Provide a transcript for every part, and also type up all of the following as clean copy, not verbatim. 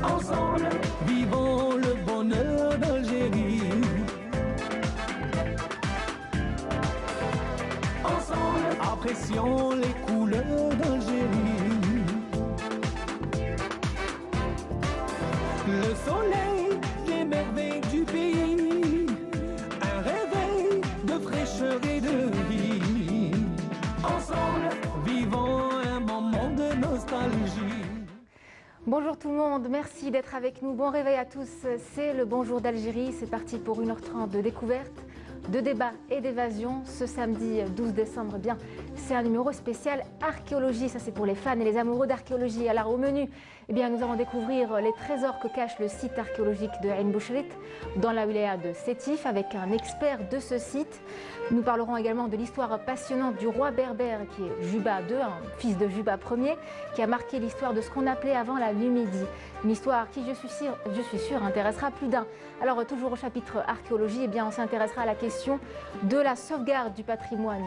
Ensemble, vivons le bonheur d'Algérie. Ensemble, apprécions les couleurs d'Algérie. Le soleil, les merveilles du pays, un réveil de fraîcheur et de vie. Ensemble, vivons un moment de nostalgie. Bonjour tout le monde, merci d'être avec nous. Bon réveil à tous, c'est le Bonjour d'Algérie. C'est parti pour 1h30 de découverte, de débat et d'évasion. Ce samedi 12 décembre, eh bien, c'est un numéro spécial archéologie. Ça, c'est pour les fans et les amoureux d'archéologie. Alors, au menu, eh bien, nous allons découvrir les trésors que cache le site archéologique de Ain Bouchrit dans la wilaya de Sétif avec un expert de ce site. Nous parlerons également de l'histoire passionnante du roi berbère qui est Juba II, un fils de Juba Ier, qui a marqué l'histoire de ce qu'on appelait avant la Numidie. Une histoire qui, je suis sûre, intéressera plus d'un. Alors, toujours au chapitre archéologie, eh bien, on s'intéressera à la question de la sauvegarde du patrimoine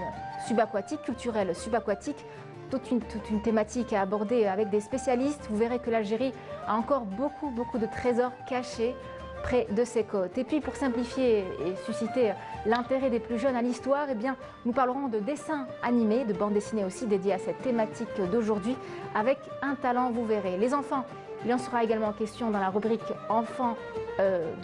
subaquatique, culturel subaquatique. Toute une thématique à aborder avec des spécialistes. Vous verrez que l'Algérie a encore beaucoup de trésors cachés près de ses côtes. Et puis pour simplifier et susciter l'intérêt des plus jeunes à l'histoire, eh bien, nous parlerons de dessins animés, de bandes dessinées aussi dédiées à cette thématique d'aujourd'hui avec un talent, vous verrez. Les enfants, il en sera également question dans la rubrique Enfants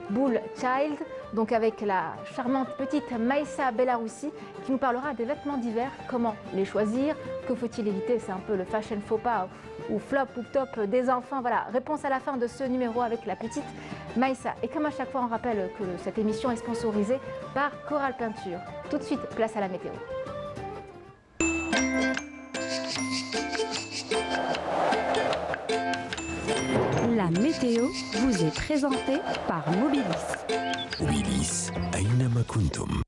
Bull Child, donc avec la charmante petite Maïssa Belaroussi qui nous parlera des vêtements d'hiver, comment les choisir, que faut-il éviter, c'est un peu le fashion faux pas ou flop ou top des enfants. Voilà, réponse à la fin de ce numéro avec la petite Maïssa. Et comme à chaque fois, on rappelle que cette émission est sponsorisée par Coral Peinture. Tout de suite, place à la météo. La météo vous est présentée par Mobilis. Mobilis, Aynama Kuntum.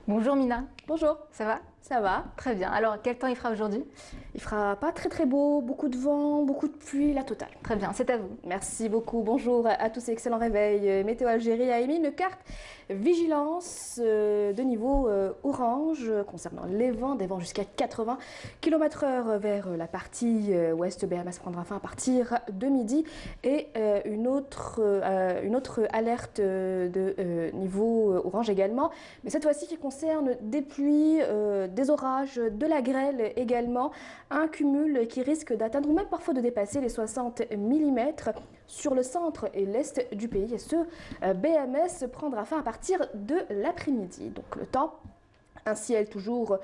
Bonjour Mina. Bonjour. Ça va? Ça va. Très bien. Alors, quel temps il fera aujourd'hui? Il fera pas très beau, beaucoup de vent, beaucoup de pluie, la totale. Très bien, c'est à vous. Merci beaucoup. Bonjour à tous et excellent réveil. Météo Algérie a émis une carte vigilance de niveau orange concernant les vents, des vents jusqu'à 80 km/h vers la partie ouest. BMS prendra fin à partir de midi et une autre alerte de niveau orange également, mais cette fois-ci qui concerne des pluies, des orages, de la grêle également, un cumul qui risque d'atteindre ou même parfois de dépasser les 60 mm sur le centre et l'est du pays. Et ce BMS prendra fin à partir de l'après-midi. Donc le temps, un ciel toujours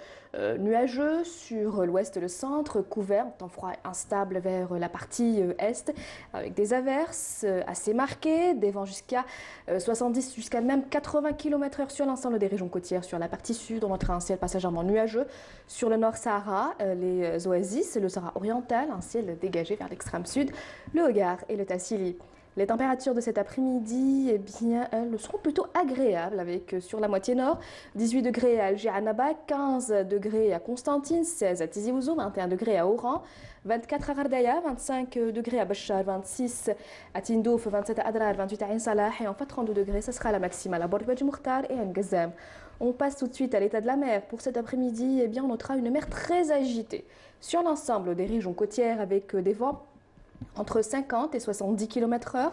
nuageux sur l'ouest et le centre, couvert, temps froid et instable vers la partie est, avec des averses assez marquées, des vents jusqu'à 70 jusqu'à même 80 km/h sur l'ensemble des régions côtières. Sur la partie sud, on notera un ciel passagèrement nuageux. Sur le nord Sahara, les oasis, le Sahara oriental, un ciel dégagé vers l'extrême sud, le Hogar et le Tassili. Les températures de cet après-midi, eh bien, elles seront plutôt agréables avec sur la moitié nord, 18 degrés à Alger Annaba, 15 degrés à Constantine, 16 à Tizi Ouzou, 21 degrés à Oran, 24 à Gardaya, 25 degrés à Bachar, 26 à Tindouf, 27 à Adrar, 28 à Ain Salah et enfin 32 degrés, ce sera la maximale à Bordeaux Mourtar et à Ngazam. On passe tout de suite à l'état de la mer. Pour cet après-midi, eh bien, on notera une mer très agitée sur l'ensemble des régions côtières avec des vents entre 50 et 70 km/h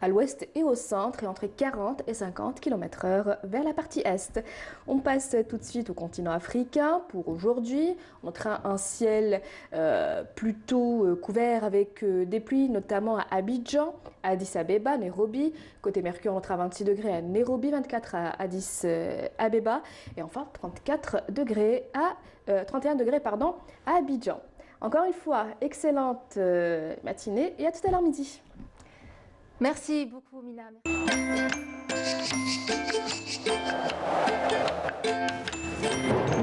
à l'ouest et au centre et entre 40 et 50 km/h vers la partie est. On passe tout de suite au continent africain pour aujourd'hui. On notera un ciel plutôt couvert avec des pluies, notamment à Abidjan, Addis Abeba, Nairobi. Côté Mercure, on notera 26 degrés à Nairobi, 24 à Addis Abeba et enfin 31 degrés à Abidjan. Encore une fois, excellente matinée et à tout à l'heure midi. Merci beaucoup Mina.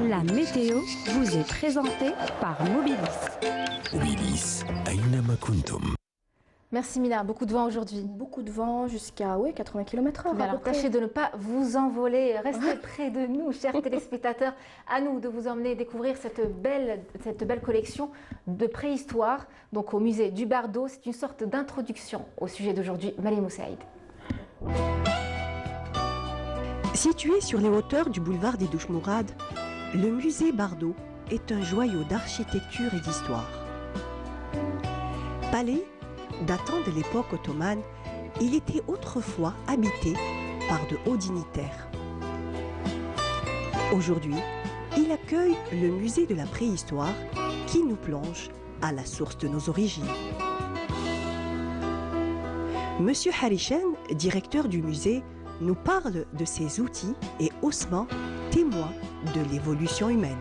La météo vous est présentée par Mobilis. Mobilis, Aynama Kuntum. Merci Mina, beaucoup de vent aujourd'hui. Beaucoup de vent jusqu'à 80 km/h. Alors tâchez de ne pas vous envoler, restez près de nous, chers téléspectateurs. À nous de vous emmener découvrir cette belle collection de préhistoire, donc au musée du Bardo. C'est une sorte d'introduction au sujet d'aujourd'hui. Malé Moussaïd. Situé sur les hauteurs du boulevard des Douches-Mourades, le musée Bardo est un joyau d'architecture et d'histoire. Palais, datant de l'époque ottomane, il était autrefois habité par de hauts dignitaires. Aujourd'hui, il accueille le musée de la préhistoire qui nous plonge à la source de nos origines. Monsieur Harishan, directeur du musée, nous parle de ses outils et Ousmane, témoin de l'évolution humaine.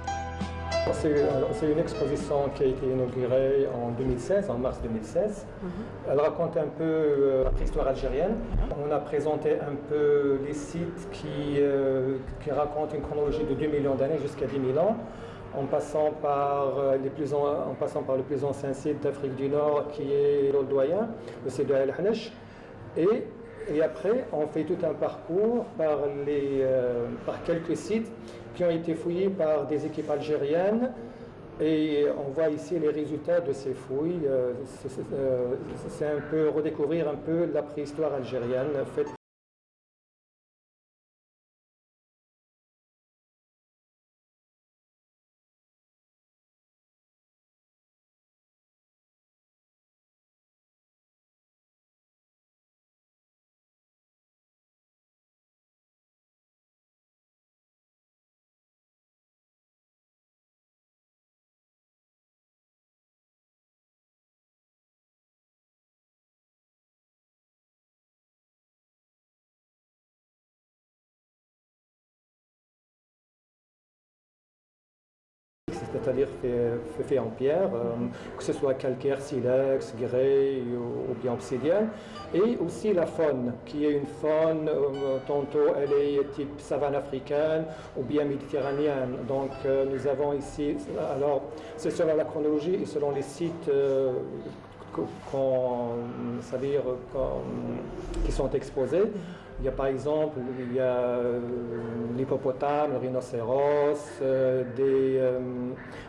C'est une exposition qui a été inaugurée en 2016, en mars 2016. Elle raconte un peu la préhistoire algérienne. On a présenté un peu les sites qui racontent une chronologie de 2 millions d'années jusqu'à 10 000 ans, en passant par le plus ancien site d'Afrique du Nord qui est l'Oldoyen, le site de El Hanesh. Et après, on fait tout un parcours par quelques sites qui ont été fouillés par des équipes algériennes. Et on voit ici les résultats de ces fouilles. C'est un peu redécouvrir un peu la préhistoire algérienne faite. C'est-à-dire fait en pierre, que ce soit calcaire, silex, grès ou bien obsidienne. Et aussi la faune, qui est une faune, tantôt elle est type savane africaine ou bien méditerranéenne. Donc nous avons ici, alors c'est selon la chronologie et selon les sites qui sont exposés. Il y a par exemple l'hippopotame, le rhinocéros,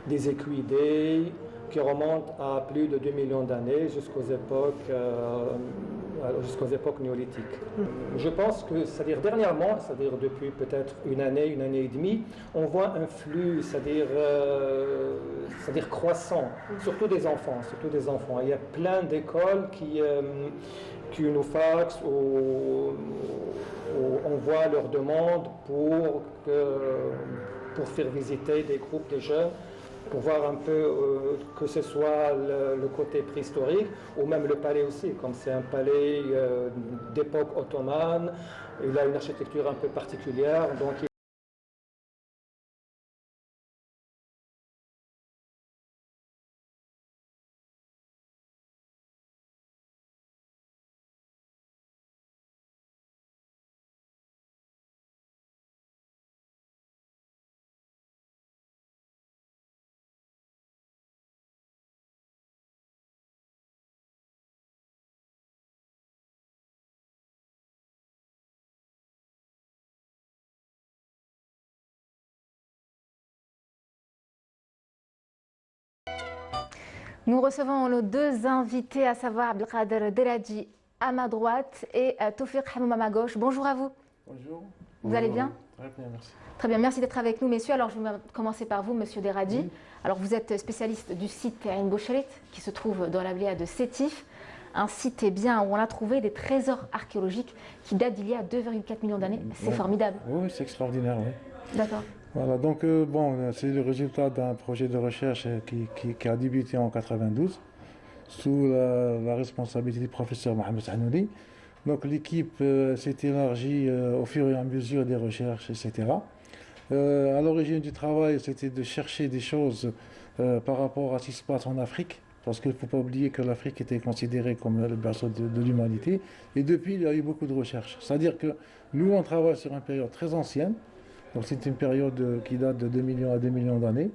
des équidés qui remontent à plus de 2 millions d'années jusqu'aux époques néolithiques. Je pense que, c'est-à-dire dernièrement, c'est-à-dire depuis peut-être une année et demie, on voit un flux, c'est-à-dire croissant, surtout des enfants. Il y a plein d'écoles qui nous faxent ou envoient leurs demandes pour faire visiter des groupes de jeunes, pour voir un peu que ce soit le côté préhistorique ou même le palais aussi, comme c'est un palais d'époque ottomane, il a une architecture un peu particulière. Donc Nous recevons nos deux invités, à savoir Abdelkader Deladji à ma droite et Tawfiq Hamoum à ma gauche. Bonjour à vous. Bonjour. Vous allez bien? Très bien, merci. Très bien, merci d'être avec nous, messieurs. Alors, je vais commencer par vous, monsieur Deladji. Oui. Alors, vous êtes spécialiste du site Ain Boucherit, qui se trouve dans la wilaya de Sétif. Un site où on a trouvé des trésors archéologiques qui datent d'il y a 2,4 millions d'années. C'est formidable. Oui, c'est extraordinaire, oui. D'accord. Voilà, donc c'est le résultat d'un projet de recherche qui a débuté en 92 sous la responsabilité du professeur Mohamed Hanouli. Donc l'équipe s'est élargie au fur et à mesure des recherches, etc. À l'origine du travail, c'était de chercher des choses par rapport à ce qui se passe en Afrique, parce qu'il ne faut pas oublier que l'Afrique était considérée comme le berceau de l'humanité. Et depuis, il y a eu beaucoup de recherches. C'est-à-dire que nous, on travaille sur une période très ancienne. Donc c'est une période qui date de 2 millions à 2 millions d'années.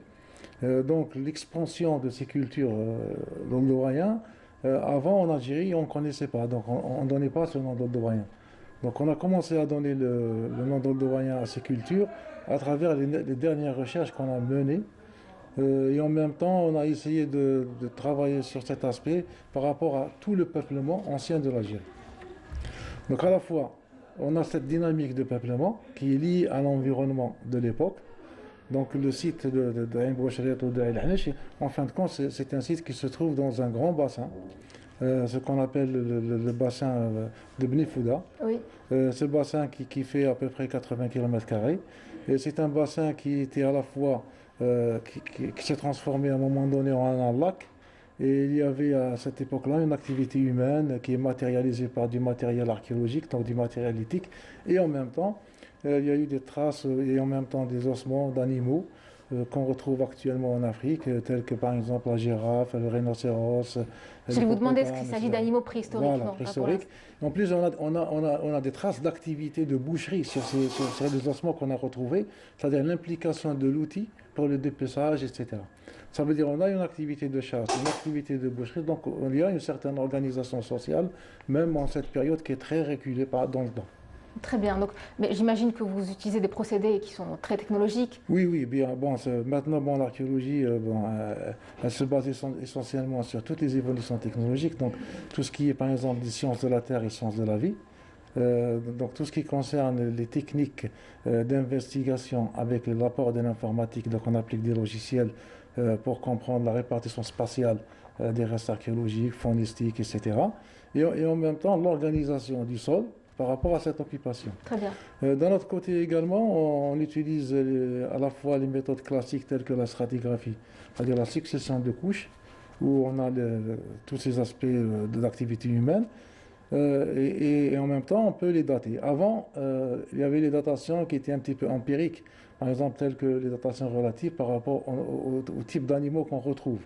Donc l'expansion de ces cultures d'Oldowayen, avant en Algérie, on ne connaissait pas. Donc on ne donnait pas ce nom d'Oldowayen. Donc on a commencé à donner le nom d'Oldowayen à ces cultures à travers les dernières recherches qu'on a menées. Et en même temps, on a essayé de travailler sur cet aspect par rapport à tout le peuplement ancien de l'Algérie. Donc à la fois, on a cette dynamique de peuplement qui est liée à l'environnement de l'époque. Donc le site de Ain Boucherit ou de El Hanesh, en fin de compte, c'est un site qui se trouve dans un grand bassin ce qu'on appelle le bassin de Bni Fouda. Oui. Ce bassin qui fait à peu près 80 km². Et c'est un bassin qui était à la fois, qui s'est transformé à un moment donné en un lac. Et il y avait à cette époque-là une activité humaine qui est matérialisée par du matériel archéologique, donc du matériel lithique. Et en même temps, il y a eu des traces et en même temps des ossements d'animaux qu'on retrouve actuellement en Afrique, tels que par exemple la girafe, le rhinocéros. Je vais vous demander est-ce qu'il s'agit d'animaux préhistoriques. Voilà, préhistoriques. En plus, on a des traces d'activité de boucherie sur les ossements qu'on a retrouvés, c'est-à-dire l'implication de l'outil pour le dépeçage, etc. Ça veut dire qu'on a une activité de chasse, une activité de boucherie, donc il y a une certaine organisation sociale, même en cette période qui est très reculée dans le temps. Très bien. Donc, mais j'imagine que vous utilisez des procédés qui sont très technologiques. Oui, oui. Bien, bon, maintenant, bon, l'archéologie, elle se base essentiellement sur toutes les évolutions technologiques. Donc, tout ce qui est, par exemple, des sciences de la Terre et sciences de la vie. Donc, tout ce qui concerne les techniques d'investigation avec l'apport de l'informatique. Donc, on applique des logiciels pour comprendre la répartition spatiale des restes archéologiques, faunistiques, etc. Et en même temps, l'organisation du sol par rapport à cette occupation. Très bien. D'un autre côté également, on utilise à la fois les méthodes classiques telles que la stratigraphie, c'est-à-dire la succession de couches, où on a tous ces aspects de l'activité humaine, et en même temps on peut les dater. Avant, il y avait les datations qui étaient un petit peu empiriques, par exemple telles que les datations relatives par rapport au type d'animaux qu'on retrouve.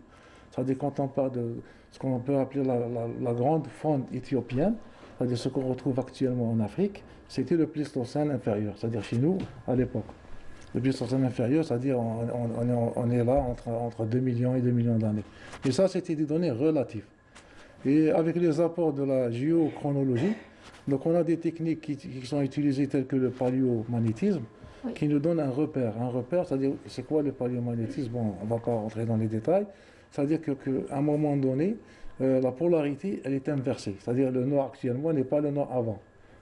C'est-à-dire quand on parle de ce qu'on peut appeler la grande faune éthiopienne, c'est-à-dire ce qu'on retrouve actuellement en Afrique, c'était le Pléistocène inférieur, c'est-à-dire chez nous à l'époque. Le Pléistocène inférieur, c'est-à-dire on est là entre 2 millions et 2 millions d'années. Et ça, c'était des données relatives. Et avec les apports de la géochronologie, donc on a des techniques qui sont utilisées telles que le paléomagnétisme, oui, qui nous donnent un repère. Un repère, c'est-à-dire, c'est quoi le paléomagnétisme? Bon, on ne va pas rentrer dans les détails. C'est-à-dire qu'à un moment donné, la polarité, elle est inversée. C'est-à-dire le nord actuellement n'est pas le nord avant.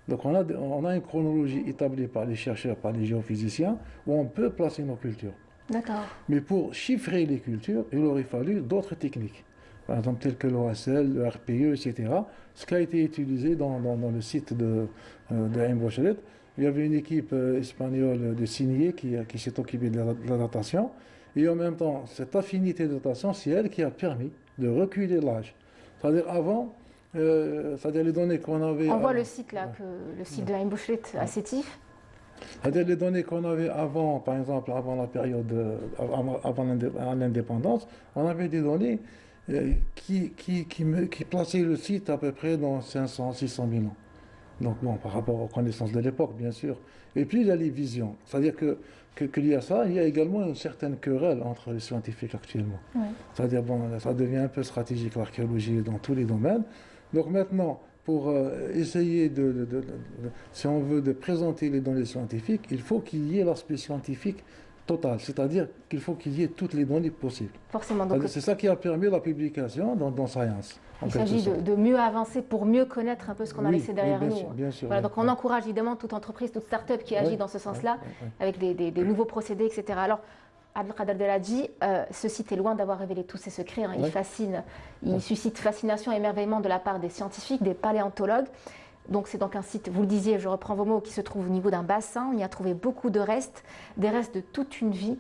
Donc on a une chronologie établie par les chercheurs, par les géophysiciens, où on peut placer nos cultures. D'accord. Mais pour chiffrer les cultures, il aurait fallu d'autres techniques. Par exemple, telles que l'OSL, le RPE, etc. Ce qui a été utilisé dans le site de Ain Bouchelet. Il y avait une équipe espagnole de signiers qui s'est occupée de la datation. Et en même temps, cette affinité de datation, c'est elle qui a permis de reculer l'âge. C'est-à-dire avant, c'est-à-dire les données qu'on avait... On voit le site là, le site de Ain Bouchelet à Sétif. C'est-à-dire les données qu'on avait avant, par exemple, avant la période, avant l'indépendance, on avait des données qui plaçaient le site à peu près dans 500, 600 000 ans. Donc bon, par rapport aux connaissances de l'époque, bien sûr. Et puis il y a les visions. C'est-à-dire qu'il y a ça, il y a également une certaine querelle entre les scientifiques actuellement. Oui. C'est-à-dire, bon, ça devient un peu stratégique l'archéologie dans tous les domaines. Donc maintenant, pour essayer si on veut, de présenter les données scientifiques, il faut qu'il y ait l'aspect scientifique total, c'est-à-dire qu'il faut qu'il y ait toutes les données possibles. Forcément. C'est ça qui a permis la publication dans Science. Il s'agit de mieux avancer pour mieux connaître un peu ce qu'on a laissé derrière nous. Bien sûr, voilà, donc on encourage évidemment toute entreprise, toute start-up qui agit dans ce sens-là, avec des nouveaux procédés, etc. Alors, Abdelkader Deladji, ce site est loin d'avoir révélé tous ses secrets. Hein. Il fascine, il suscite fascination et émerveillement de la part des scientifiques, des paléontologues. Donc c'est donc un site, vous le disiez, je reprends vos mots, qui se trouve au niveau d'un bassin. On y a trouvé beaucoup de restes, des restes de toute une vie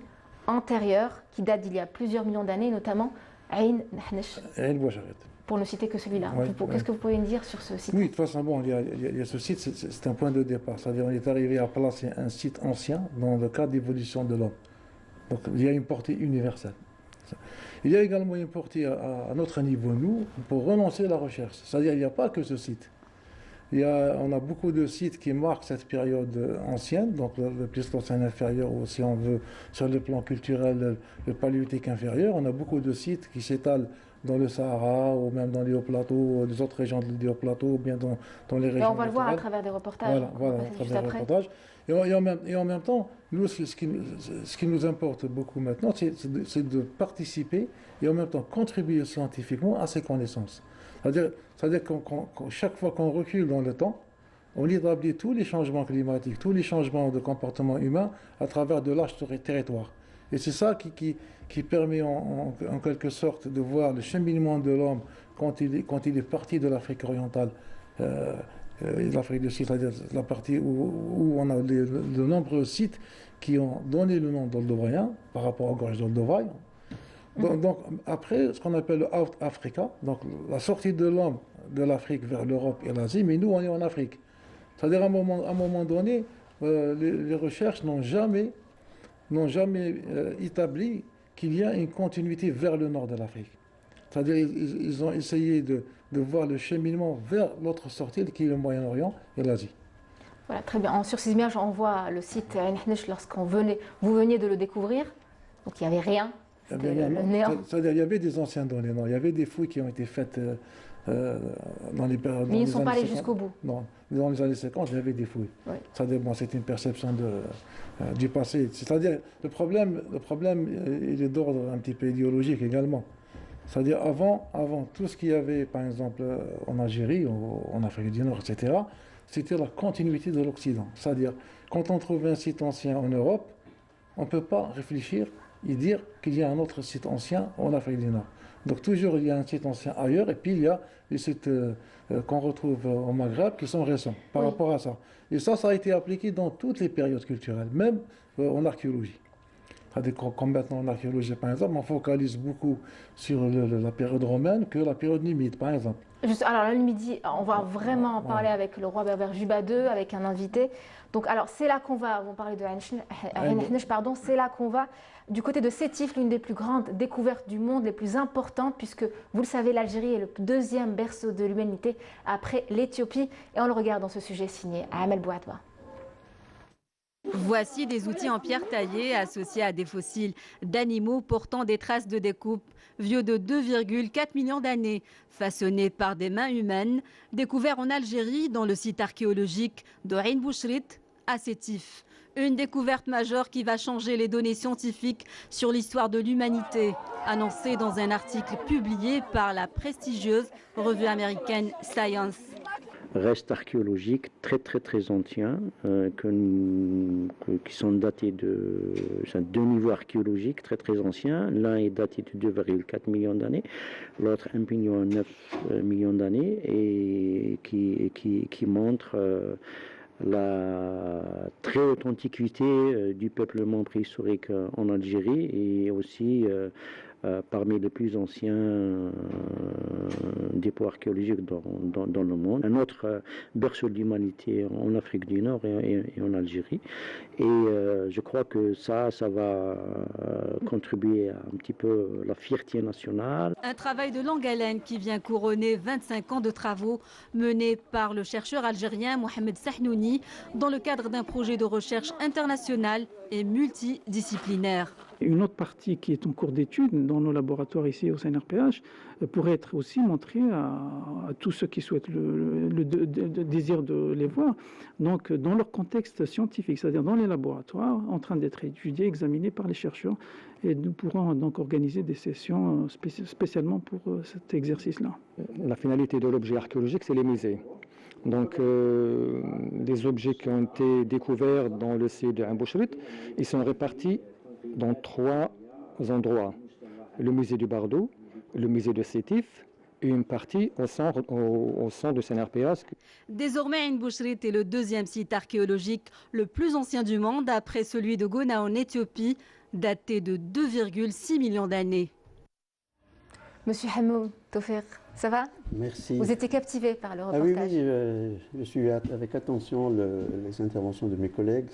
antérieure qui date d'il y a plusieurs millions d'années, notamment Ain Nahnesh. Ain Bouchelet. Pour ne citer que celui-là. Qu'est-ce que vous pouvez me dire sur ce site? Oui, de toute façon, bon, il y a ce site, c'est un point de départ. C'est-à-dire qu'on est arrivé à placer un site ancien dans le cadre d'évolution de l'homme. Donc il y a une portée universelle. Il y a également une portée à notre niveau, nous, pour relancer la recherche. C'est-à-dire qu'il n'y a pas que ce site. On a beaucoup de sites qui marquent cette période ancienne, donc le Pléistocène inférieur, ou si on veut, sur le plan culturel, le Paléolithique inférieur. On a beaucoup de sites qui s'étalent dans le Sahara, ou même dans les hauts plateaux, les autres régions des hauts plateaux, ou bien dans les régions. On va le voir à travers des reportages. Voilà, à travers des reportages. Et en même temps, nous, ce qui nous importe beaucoup maintenant, c'est de participer et en même temps contribuer scientifiquement à ces connaissances. C'est-à-dire que chaque fois qu'on recule dans le temps, on établit tous les changements climatiques, tous les changements de comportement humain à travers de larges territoires. Et c'est ça qui permet en quelque sorte de voir le cheminement de l'homme quand il est parti de l'Afrique orientale et de l'Afrique du Sud, c'est-à-dire la partie où on a de nombreux sites qui ont donné le nom d'Oldovaïen par rapport aux gorges d'Oldovaï. Donc après, ce qu'on appelle le Out Africa, donc la sortie de l'homme de l'Afrique vers l'Europe et l'Asie, mais nous on est en Afrique. C'est-à-dire à un moment donné, les recherches n'ont jamais établi qu'il y a une continuité vers le nord de l'Afrique. C'est-à-dire ils ont essayé de voir le cheminement vers l'autre sortie qui est le Moyen-Orient et l'Asie. Voilà, très bien. Sur ces images, on voit le site Ain Hnech vous veniez de le découvrir, donc il n'y avait rien. Le néant. C'est-à-dire il y avait des anciens données, non, il y avait des fouilles qui ont été faites dans les périodes. Mais ils ne sont pas allés jusqu'au bout. Non, dans les années 50, il y avait des fouilles. Oui. C'est-à-dire, bon, c'était une perception du passé. C'est-à-dire, le problème, il est d'ordre un petit peu idéologique également. C'est-à-dire, avant tout ce qu'il y avait, par exemple, en Algérie, en Afrique du Nord, etc., c'était la continuité de l'Occident. C'est-à-dire, quand on trouve un site ancien en Europe, on ne peut pas réfléchir et dire qu'il y a un autre site ancien en Afrique du Nord. Donc toujours il y a un site ancien ailleurs et puis il y a les sites qu'on retrouve au Maghreb qui sont récents par rapport à ça. Et ça a été appliqué dans toutes les périodes culturelles, même en archéologie. Comme maintenant en archéologie par exemple, on focalise beaucoup sur la période romaine que la période numide par exemple. Alors la numidie, on va vraiment en parler avec le roi berbère Juba II, avec un invité. Donc alors c'est là qu'on va, on parlait de Ain Hnech, pardon, c'est là qu'on va du côté de Sétif, l'une des plus grandes découvertes du monde, les plus importantes, puisque vous le savez, l'Algérie est le deuxième berceau de l'humanité après l'Éthiopie. Et on le regarde dans ce sujet signé Amel Bouadwa. Voici des outils en pierre taillée associés à des fossiles d'animaux portant des traces de découpe vieux de 2,4 millions d'années, façonnés par des mains humaines, découverts en Algérie dans le site archéologique de Ain Bouchrit à Sétif. Une découverte majeure qui va changer les données scientifiques sur l'histoire de l'humanité, annoncée dans un article publié par la prestigieuse revue américaine Science. Restes archéologiques très anciens qui sont datés de deux niveaux archéologiques très anciens. L'un est daté de 2,4 millions d'années, l'autre 1,9 million d'années et qui montre la très haute antiquité du peuplement préhistorique en Algérie et aussi parmi les plus anciens dépôts archéologiques dans le monde. Un autre berceau de l'humanité en Afrique du Nord et en Algérie. Et je crois que ça va contribuer à un petit peu la fierté nationale. Un travail de longue haleine qui vient couronner 25 ans de travaux menés par le chercheur algérien Mohamed Sahnouni dans le cadre d'un projet de recherche international et multidisciplinaire. Une autre partie qui est en cours d'étude dans nos laboratoires ici au CNRPH pourrait être aussi montrée à tous ceux qui souhaitent le désir de les voir, donc dans leur contexte scientifique, c'est-à-dire dans les laboratoires, en train d'être étudiés, examinés par les chercheurs. Et nous pourrons donc organiser des sessions spécialement pour cet exercice-là. La finalité de l'objet archéologique, c'est les musées. Donc, les objets qui ont été découverts dans le site de Ain Bouchrit, ils sont répartis dans 3 endroits. Le musée du Bardo, le musée de Sétif et une partie au centre de CNRPH. Désormais, Ain Bouchrit est le deuxième site archéologique le plus ancien du monde après celui de Gona en Éthiopie, daté de 2,6 millions d'années. Monsieur Hamoum Tofir, ça va? Merci. Vous étiez captivé par le reportage? Ah oui, je suis avec attention les interventions de mes collègues.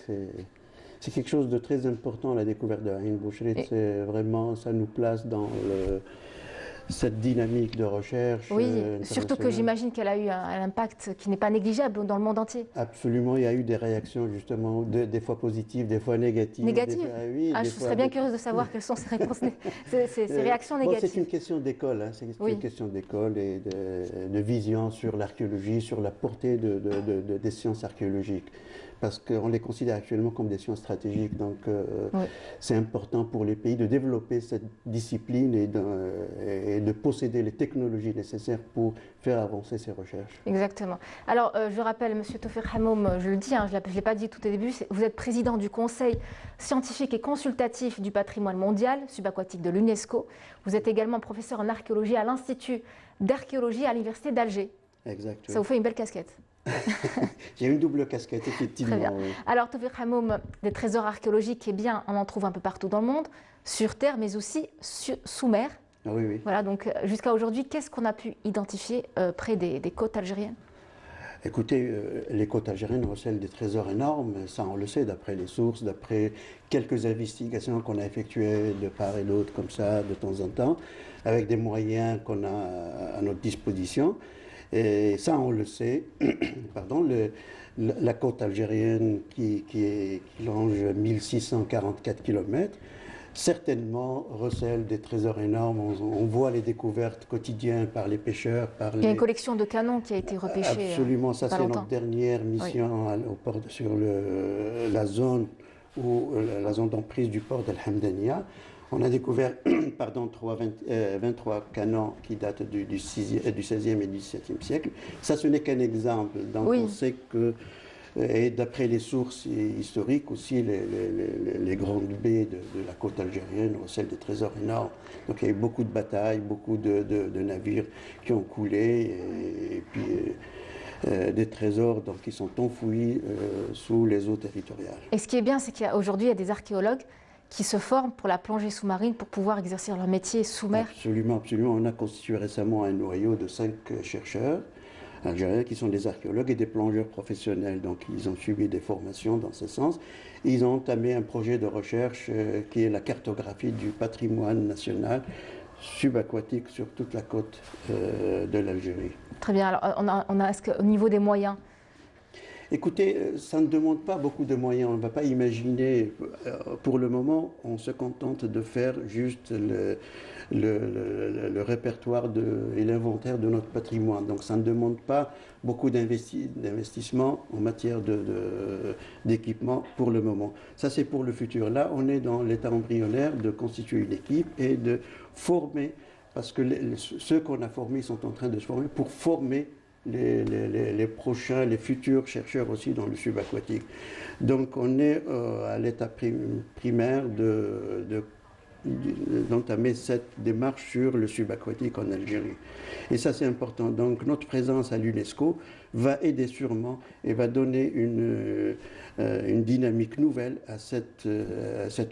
C'est quelque chose de très important, la découverte de Ain Bouchrit. C'est vraiment, ça nous place dans cette dynamique de recherche. Oui, surtout que j'imagine qu'elle a eu un impact qui n'est pas négligeable dans le monde entier. Absolument, il y a eu des réactions justement, des fois positives, des fois négatives. Négatives? Oui, je serais bien curieuse de savoir quelles sont ces réponses, ces réactions négatives. C'est une question d'école, hein, c'est une question d'école et de vision sur l'archéologie, sur la portée des sciences archéologiques. parce qu'on les considère actuellement comme des sciences stratégiques. Donc, c'est important pour les pays de développer cette discipline et de posséder les technologies nécessaires pour faire avancer ces recherches. Exactement. Alors, je rappelle, M. Tawfiq Hamoum, je le dis, je ne l'ai pas dit tout au début, vous êtes président du Conseil scientifique et consultatif du patrimoine mondial subaquatique de l'UNESCO. Vous êtes également professeur en archéologie à l'Institut d'archéologie à l'Université d'Alger. Exact. Ça vous fait une belle casquette. J'ai une double casquette, effectivement. Très bien. Oui. Alors, Tawfiq Hamoum, des trésors archéologiques, eh bien, on en trouve un peu partout dans le monde, sur terre, mais aussi sous mer. Ah oui, oui. Voilà, donc jusqu'à aujourd'hui, qu'est-ce qu'on a pu identifier près des côtes algériennes? Écoutez, les côtes algériennes recèlent des trésors énormes, ça on le sait d'après les sources, d'après quelques investigations qu'on a effectuées de part et d'autre comme ça de temps en temps, avec des moyens qu'on a à notre disposition. Et ça on le sait, pardon, la côte algérienne qui longe 1644 km, certainement recèle des trésors énormes. On voit les découvertes quotidiennes par les pêcheurs. Il y a une collection de canons qui a été repêchée. Absolument, ça c'est notre dernière mission au port, sur la zone d'emprise du port d'El Hamdania. On a découvert 23 canons qui datent du XVIe et du XVIIe siècle. Ça, ce n'est qu'un exemple. Donc on sait que, et d'après les sources historiques aussi, les grandes baies de la côte algérienne recèlent des trésors énormes. Donc il y a eu beaucoup de batailles, beaucoup de navires qui ont coulé, et puis des trésors donc, qui sont enfouis sous les eaux territoriales. Et ce qui est bien, c'est qu'aujourd'hui, il y a des archéologues qui se forment pour la plongée sous-marine pour pouvoir exercer leur métier sous mer. Absolument, absolument. On a constitué récemment un noyau de 5 chercheurs algériens qui sont des archéologues et des plongeurs professionnels. Donc ils ont suivi des formations dans ce sens. Ils ont entamé un projet de recherche qui est la cartographie du patrimoine national subaquatique sur toute la côte de l'Algérie. Très bien. Alors est-ce qu'au niveau des moyens, écoutez, ça ne demande pas beaucoup de moyens. On ne va pas imaginer, pour le moment, on se contente de faire juste le répertoire et l'inventaire de notre patrimoine. Donc ça ne demande pas beaucoup d'investissement en matière d'équipement pour le moment. Ça c'est pour le futur. Là, on est dans l'état embryonnaire de constituer une équipe et de former, parce que ceux qu'on a formés sont en train de se former pour former les prochains, les futurs chercheurs aussi dans le subaquatique. Donc on est à l'état primaire d'entamer cette démarche sur le subaquatique en Algérie. Et ça c'est important. Donc notre présence à l'UNESCO va aider sûrement et va donner une dynamique nouvelle à cette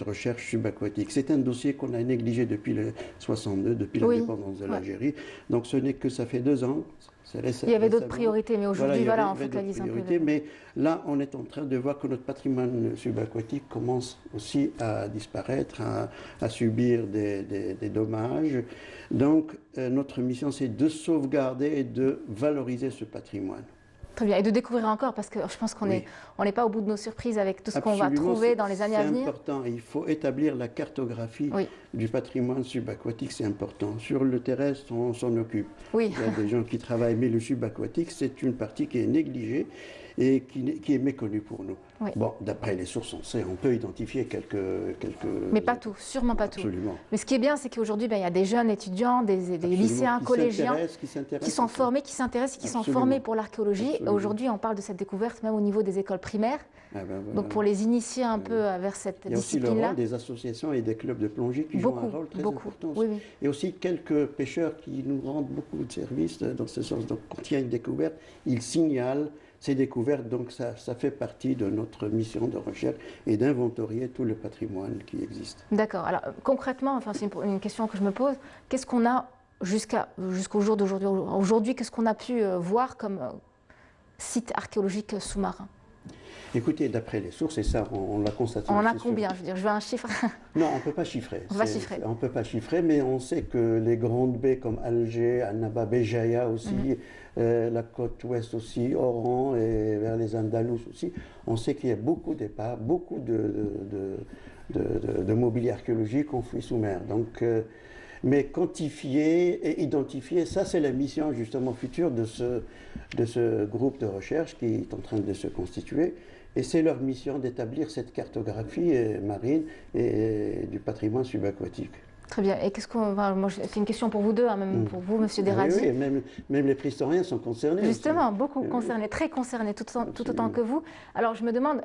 recherche subaquatique. C'est un dossier qu'on a négligé depuis le 62, depuis l'indépendance de l'Algérie. Donc ce n'est que ça fait 2 ans. Il y avait d'autres priorités, mais aujourd'hui, on focalise un peu. Mais là, on est en train de voir que notre patrimoine subaquatique commence aussi à disparaître, à subir des dommages. Donc, notre mission, c'est de sauvegarder et de valoriser ce patrimoine. Très bien, et de découvrir encore, parce que je pense qu'on n'est pas au bout de nos surprises avec tout ce qu'on va trouver dans les années à venir. C'est important, il faut établir la cartographie du patrimoine subaquatique, c'est important. Sur le terrestre, on s'en occupe. Il y a des gens qui travaillent, mais le subaquatique, c'est une partie qui est négligée et qui est méconnue pour nous. Bon, d'après les sources, on peut identifier quelques... Mais pas tout, sûrement pas tout. Absolument. Mais ce qui est bien, c'est qu'aujourd'hui, il y a des jeunes étudiants, des lycéens, collégiens, qui sont formés, qui s'intéressent, qui sont formés pour l'archéologie. Aujourd'hui, on parle de cette découverte même au niveau des écoles primaires. Donc pour les initier un peu vers cette discipline-là. Il y a aussi le rôle des associations et des clubs de plongée qui jouent un rôle très important. Et aussi quelques pêcheurs qui nous rendent beaucoup de services dans ce sens. Donc quand il y a une découverte, ils signalent ces découvertes, donc ça fait partie de notre mission de recherche et d'inventorier tout le patrimoine qui existe. D'accord. Alors concrètement, c'est une question que je me pose, qu'est-ce qu'on a jusqu'au jour d'aujourd'hui? Aujourd'hui, qu'est-ce qu'on a pu voir comme site archéologique sous-marin? Écoutez, d'après les sources, et ça, on l'a constaté. On a combien? Je veux dire, je veux un chiffre. Non, on ne peut pas chiffrer. On va chiffrer. On ne peut pas chiffrer, mais on sait que les grandes baies comme Alger, Annaba, Béjaïa aussi, la côte ouest aussi, Oran et vers les Andalous aussi, on sait qu'il y a beaucoup d'épaves, beaucoup de mobilier archéologique enfoui sous mer. Donc, mais quantifier et identifier, ça c'est la mission justement future de ce groupe de recherche qui est en train de se constituer. Et c'est leur mission d'établir cette cartographie marine et du patrimoine subaquatique. Très bien. Et qu'est-ce qu'on va... Moi, c'est une question pour vous deux, hein, même pour vous, Monsieur Derradi. Oui, même les préhistoriens sont concernés. Justement, aussi. beaucoup concernés, très concernés, tout autant que vous. Alors, je me demande,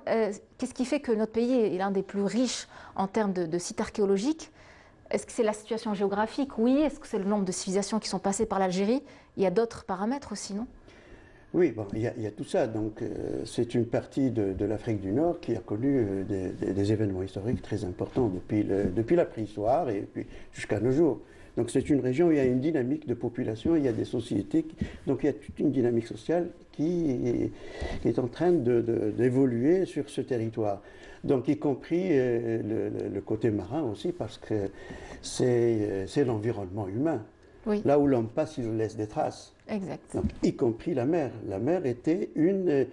qu'est-ce qui fait que notre pays est l'un des plus riches en termes de sites archéologiques? Est-ce que c'est la situation géographique? Oui. Est-ce que c'est le nombre de civilisations qui sont passées par l'Algérie? Il y a d'autres paramètres aussi, non? Oui, bon, il y a tout ça. Donc, c'est une partie de l'Afrique du Nord qui a connu des événements historiques très importants depuis la préhistoire et puis jusqu'à nos jours. Donc, c'est une région où il y a une dynamique de population, il y a des sociétés, donc il y a toute une dynamique sociale qui est en train d'évoluer sur ce territoire. Donc, y compris le côté marin aussi, parce que c'est l'environnement humain. Oui. Là où l'homme passe, il laisse des traces. Exact. Donc, y compris la mer. La mer était une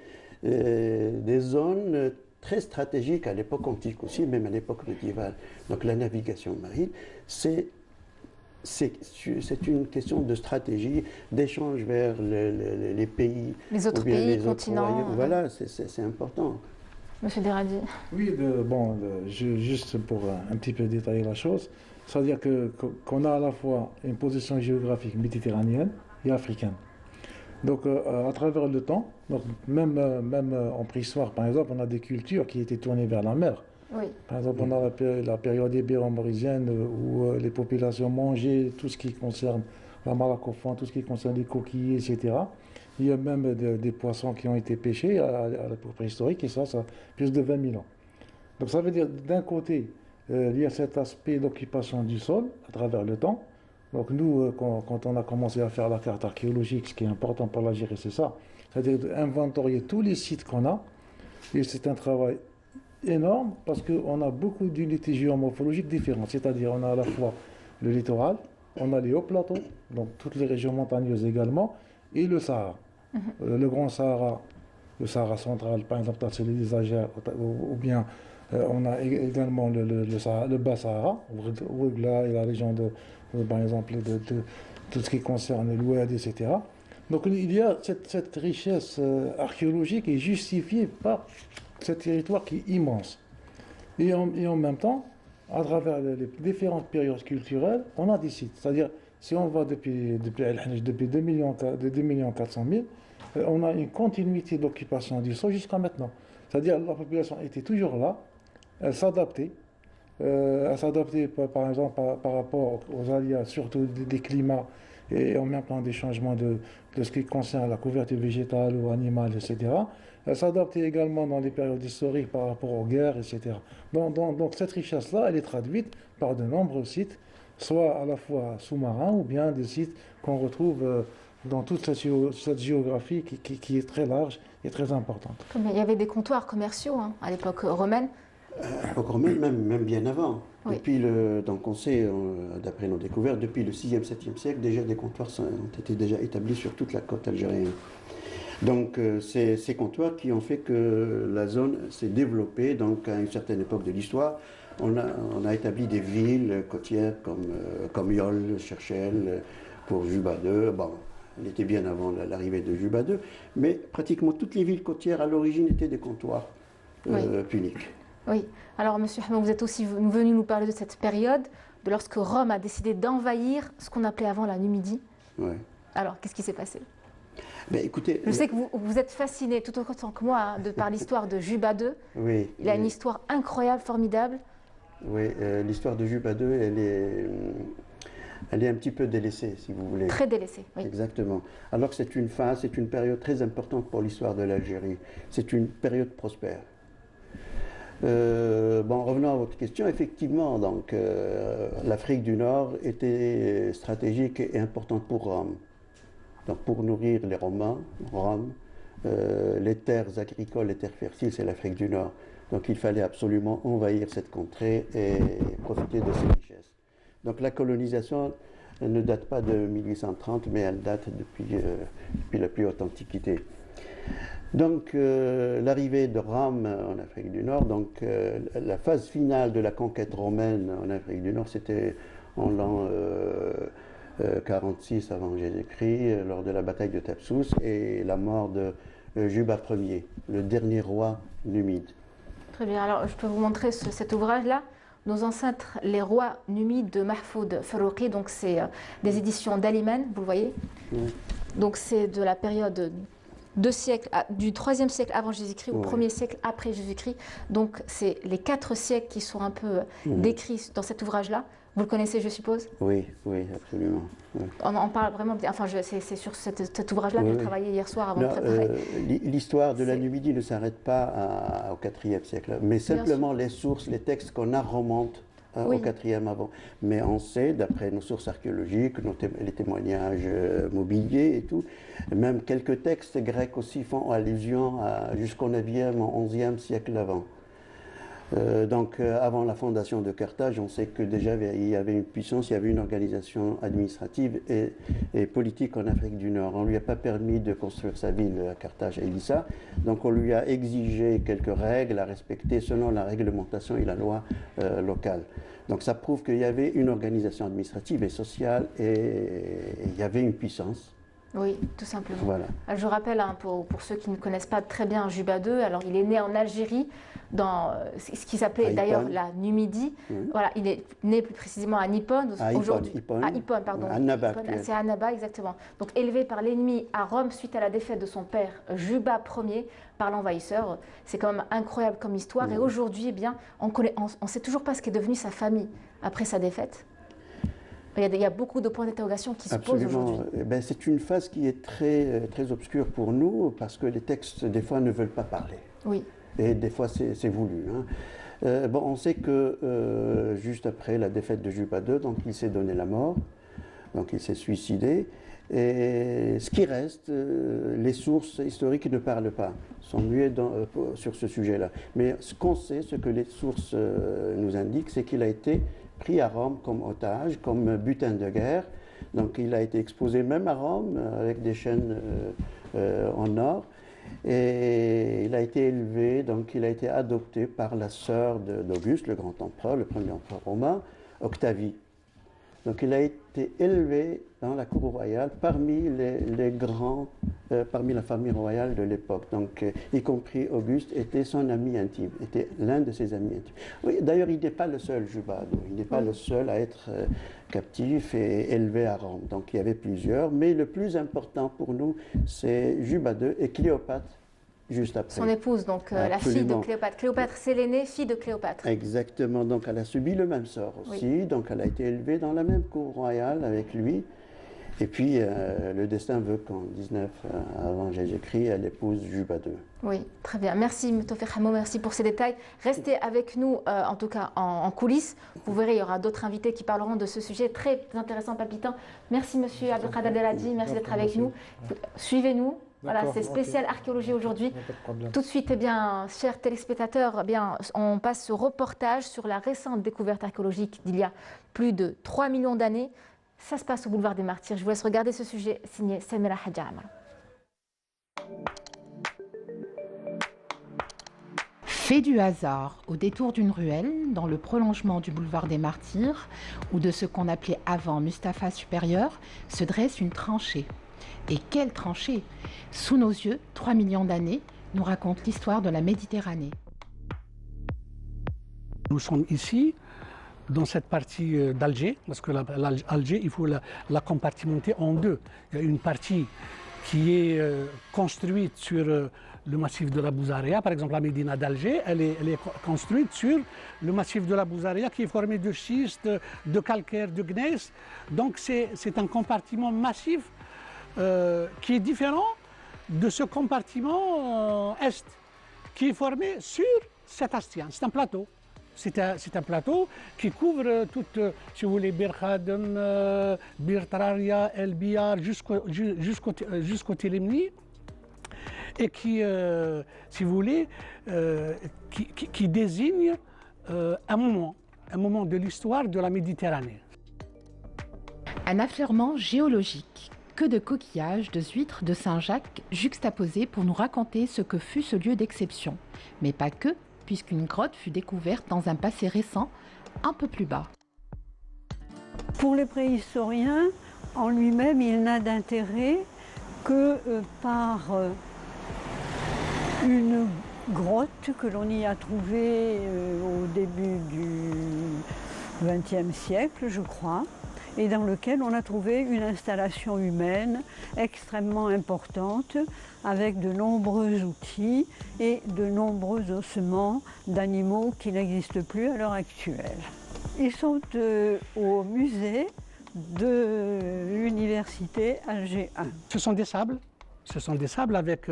des zones très stratégiques à l'époque antique aussi, même à l'époque médiévale. Donc la navigation marine, c'est une question de stratégie, d'échange vers les pays. Les autres pays, les continents. Autres royaumes. Voilà, c'est important. Monsieur Derradi. Oui, juste pour un petit peu détailler la chose, c'est-à-dire qu'on a à la fois une position géographique méditerranéenne et africaine. Donc à travers le temps, donc même en préhistoire par exemple, on a des cultures qui étaient tournées vers la mer. Oui. Par exemple, on a la période ibéro-mauricienne où les populations mangeaient tout ce qui concerne la malacophone, tout ce qui concerne les coquilles, etc. Il y a même des poissons qui ont été pêchés à l'époque préhistorique, et ça a plus de 20 000 ans. Donc ça veut dire, d'un côté, il y a cet aspect d'occupation du sol à travers le temps. Donc nous, quand on a commencé à faire la carte archéologique, ce qui est important pour l'Algérie, c'est ça. C'est-à-dire d'inventorier tous les sites qu'on a. Et c'est un travail énorme parce qu'on a beaucoup d'unités géomorphologiques différentes. C'est-à-dire on a à la fois le littoral, on a les hauts plateaux, donc toutes les régions montagneuses également, et le Sahara. Le Grand Sahara, le Sahara central, par exemple, c'est les désagères, ou bien on a également le Bas Sahara, Ouegla et la région par exemple, de tout ce qui concerne l'Oued, etc. Donc il y a cette richesse archéologique est justifiée par ce territoire qui est immense. Et en même temps, à travers les différentes périodes culturelles, on a des sites. C'est-à-dire, si on va depuis 2 400 000, on a une continuité d'occupation du sol jusqu'à maintenant. C'est-à-dire, la population était toujours là, elle s'adaptait. Par exemple par rapport aux aléas, surtout des climats et en même temps des changements de ce qui concerne la couverture végétale ou animale, etc. Elle s'adaptait également dans les périodes historiques par rapport aux guerres, etc. Donc cette richesse-là, elle est traduite par de nombreux sites, soit à la fois sous-marins ou bien des sites qu'on retrouve dans toute cette géographie qui est très large et très importante. Il y avait des comptoirs commerciaux à l'époque romaine. Même bien avant. Oui. Donc on sait, d'après nos découvertes, depuis le 6e, 7e siècle, déjà des comptoirs ont été déjà établis sur toute la côte algérienne. Donc c'est ces comptoirs qui ont fait que la zone s'est développée. Donc à une certaine époque de l'histoire, on a établi des villes côtières comme Yol, Cherchel, pour Juba II. Bon, elle était bien avant l'arrivée de Juba II, mais pratiquement toutes les villes côtières à l'origine étaient des comptoirs puniques. Oui. Alors, Monsieur Hamon, vous êtes aussi venu nous parler de cette période, de lorsque Rome a décidé d'envahir ce qu'on appelait avant la Numidie. Oui. Alors, qu'est-ce qui s'est passé? Écoutez, je sais que vous êtes fasciné, tout autant que moi, par l'histoire de Juba II. Oui. Il a une histoire incroyable, formidable. Oui, l'histoire de Juba II, elle est un petit peu délaissée, si vous voulez. Très délaissée, oui. Exactement. Alors que c'est une phase, c'est une période très importante pour l'histoire de l'Algérie. C'est une période prospère. Revenons à votre question, effectivement, donc l'Afrique du Nord était stratégique et importante pour Rome. Donc pour nourrir les Romains, Rome, les terres agricoles, les terres fertiles, c'est l'Afrique du Nord. Donc il fallait absolument envahir cette contrée et profiter de ses richesses. Donc la colonisation ne date pas de 1830, mais elle date depuis la plus haute antiquité. Donc l'arrivée de Rome en Afrique du Nord, donc la phase finale de la conquête romaine en Afrique du Nord, c'était en l'an 46 avant Jésus-Christ, lors de la bataille de Thapsus et la mort de Juba Ier, le dernier roi numide. Très bien, alors je peux vous montrer cet ouvrage-là. Nos ancêtres, les rois numides de Mahfoud Farouqi, donc c'est des éditions d'Aliman, vous le voyez. Oui. Donc c'est de la période du 3e siècle avant Jésus-Christ au 1er siècle après Jésus-Christ. Donc c'est les 4 siècles qui sont un peu décrits dans cet ouvrage-là. Vous le connaissez, je suppose? Oui, oui, absolument. Oui. On parle vraiment bien. Enfin, c'est sur cet ouvrage-là que j'ai travaillé hier soir avant de préparer. L'histoire de la Numidie ne s'arrête pas au IVe siècle, mais simplement les sources, les textes qu'on a remontent au IVe avant. Mais on sait, d'après nos sources archéologiques, les témoignages mobiliers et tout, même quelques textes grecs aussi font allusion jusqu'au 9e, 11e siècle avant. Donc, avant la fondation de Carthage, on sait que déjà il y avait une puissance, il y avait une organisation administrative et politique en Afrique du Nord. On ne lui a pas permis de construire sa ville à Carthage, à Élissa. Donc, on lui a exigé quelques règles à respecter selon la réglementation et la loi locale. Donc, ça prouve qu'il y avait une organisation administrative et sociale et il y avait une puissance. Oui, tout simplement. Voilà. Je rappelle, pour ceux qui ne connaissent pas très bien Juba II, alors il est né en Algérie, dans ce qui s'appelait d'ailleurs la Numidie. Voilà, il est né plus précisément à Nippon aujourd'hui. À Ippon, pardon. Annaba. C'est Annaba, exactement. Donc élevé par l'ennemi à Rome suite à la défaite de son père Juba Ier par l'envahisseur. C'est quand même incroyable comme histoire. Et aujourd'hui, eh bien, on ne sait toujours pas ce qu'est devenu sa famille après sa défaite. Il y a beaucoup de points d'interrogation qui se posent aujourd'hui. C'est une phase qui est très, très obscure pour nous parce que les textes, des fois, ne veulent pas parler. Oui. Et des fois, c'est voulu. Hein. On sait que juste après la défaite de Juba II, donc il s'est donné la mort, donc il s'est suicidé. Et ce qui reste, les sources historiques ne parlent pas, sont muets sur ce sujet-là. Mais ce qu'on sait, ce que les sources nous indiquent, c'est qu'il a été pris à Rome comme otage, comme butin de guerre. Donc il a été exposé même à Rome avec des chaînes en or. Et il a été élevé, donc il a été adopté par la sœur d'Auguste, le grand empereur, le premier empereur romain, Octavie. Donc il a été élevé dans la cour royale parmi les grands, parmi la famille royale de l'époque. Donc y compris Auguste était son ami intime, était l'un de ses amis intimes. Oui, d'ailleurs il n'est pas le seul Juba, il n'est pas le seul à être captif et élevé à Rome. Donc il y avait plusieurs, mais le plus important pour nous c'est Juba II et Cléopâtre. Juste après. Son épouse, donc la fille de Cléopâtre. Cléopâtre, c'est l'aînée, fille de Cléopâtre. Exactement, donc elle a subi le même sort aussi, donc elle a été élevée dans la même cour royale avec lui. Et puis le destin veut qu'en 19 avant Jésus-Christ, elle épouse Juba II. Oui, très bien. Merci Tawfiq Hamoud, merci pour ces détails. Restez avec nous, en tout cas en coulisses. Vous verrez, il y aura d'autres invités qui parleront de ce sujet très intéressant, palpitant. Merci Monsieur Abdelkader Deladi, merci d'être avec nous. Suivez-nous. Voilà, c'est spécial archéologie aujourd'hui. Tout de suite, chers téléspectateurs, on passe au reportage sur la récente découverte archéologique d'il y a plus de 3 millions d'années. Ça se passe au boulevard des Martyrs. Je vous laisse regarder ce sujet signé Samira Hadja Amar. Fait du hasard, au détour d'une ruelle, dans le prolongement du boulevard des Martyrs, ou de ce qu'on appelait avant Mustapha supérieur, se dresse une tranchée. Et quelle tranchée! Sous nos yeux, 3 millions d'années, nous raconte l'histoire de la Méditerranée. Nous sommes ici, dans cette partie d'Alger, parce que l'Alger, il faut la compartimenter en deux. Il y a une partie qui est construite sur le massif de la Bouzaria, par exemple la Médina d'Alger, elle est construite sur le massif de la Bouzaria qui est formé de schiste, de calcaire, de gneiss. Donc c'est un compartiment massif qui est différent de ce compartiment est, qui est formé sur cet astien. C'est un plateau. C'est un plateau qui couvre toute, si vous voulez, Bir Khadem, Bir Traria, El Biyar, jusqu'au Télémni, et qui, si vous voulez, qui désigne un moment de l'histoire de la Méditerranée. Un affleurement géologique. Que de coquillages, de huîtres, de Saint-Jacques juxtaposés pour nous raconter ce que fut ce lieu d'exception. Mais pas que, puisqu'une grotte fut découverte dans un passé récent, un peu plus bas. Pour les préhistoriens, en lui-même, il n'a d'intérêt que par une grotte que l'on y a trouvée au début du XXe siècle, je crois, et dans lequel on a trouvé une installation humaine extrêmement importante avec de nombreux outils et de nombreux ossements d'animaux qui n'existent plus à l'heure actuelle. Ils sont au musée de l'université Alger 1. Ce sont des sables. Ce sont des sables avec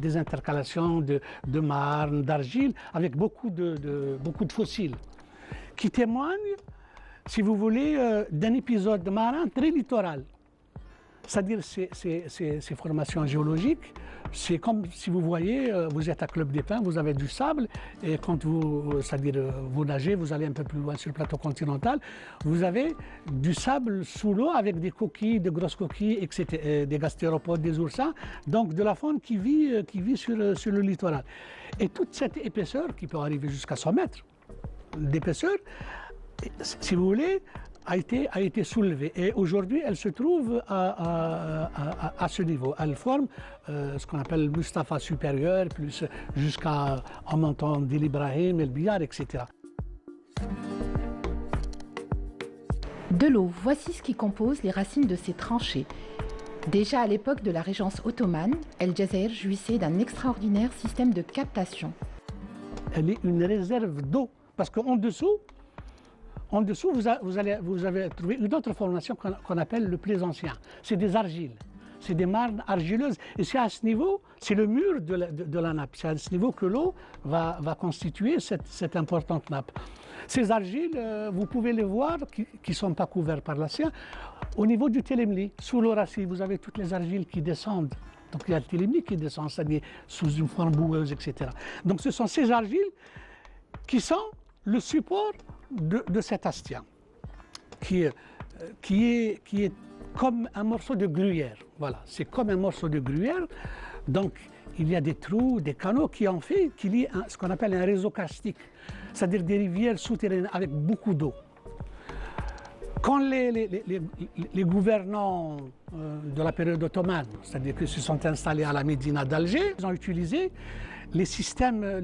des intercalations de marne, d'argile, avec beaucoup de fossiles, qui témoignent, si vous voulez, d'un épisode marin très littoral. C'est-à-dire ces formations géologiques, c'est comme si vous voyez, vous êtes à Club des Pins, vous avez du sable, et quand vous nagez, vous allez un peu plus loin sur le plateau continental, vous avez du sable sous l'eau avec des coquilles, de grosses coquilles, etc., des gastéropodes, des oursins, donc de la faune qui vit sur le littoral. Et toute cette épaisseur, qui peut arriver jusqu'à 100 mètres d'épaisseur, si vous voulez, a été soulevée. Et aujourd'hui, elle se trouve à ce niveau. Elle forme ce qu'on appelle le Mustapha supérieur, plus jusqu'à en montant d'El Ibrahim, El Biyar, etc. De l'eau, voici ce qui compose les racines de ces tranchées. Déjà à l'époque de la régence ottomane, El Jazair jouissait d'un extraordinaire système de captation. Elle est une réserve d'eau, parce qu'en dessous, vous avez trouvé une autre formation qu'on appelle le plaisancien. C'est des argiles, c'est des marnes argileuses. Et c'est à ce niveau, c'est le mur de la nappe. C'est à ce niveau que l'eau va constituer cette importante nappe. Ces argiles, vous pouvez les voir, qui ne sont pas couverts par l'océan, au niveau du Télémli. Sous l'Horacie, vous avez toutes les argiles qui descendent. Donc il y a le Télémli qui descend, c'est-à-dire sous une forme boueuse, etc. Donc ce sont ces argiles qui sont le support de cet astien, qui est comme un morceau de gruyère. Voilà, c'est comme un morceau de gruyère. Donc, il y a des trous, des canaux qui en fait qu'il y ait ce qu'on appelle un réseau karstique, c'est-à-dire des rivières souterraines avec beaucoup d'eau. Quand les gouvernants de la période ottomane, c'est-à-dire qu'ils se sont installés à la Médina d'Alger, ils ont utilisé les systèmes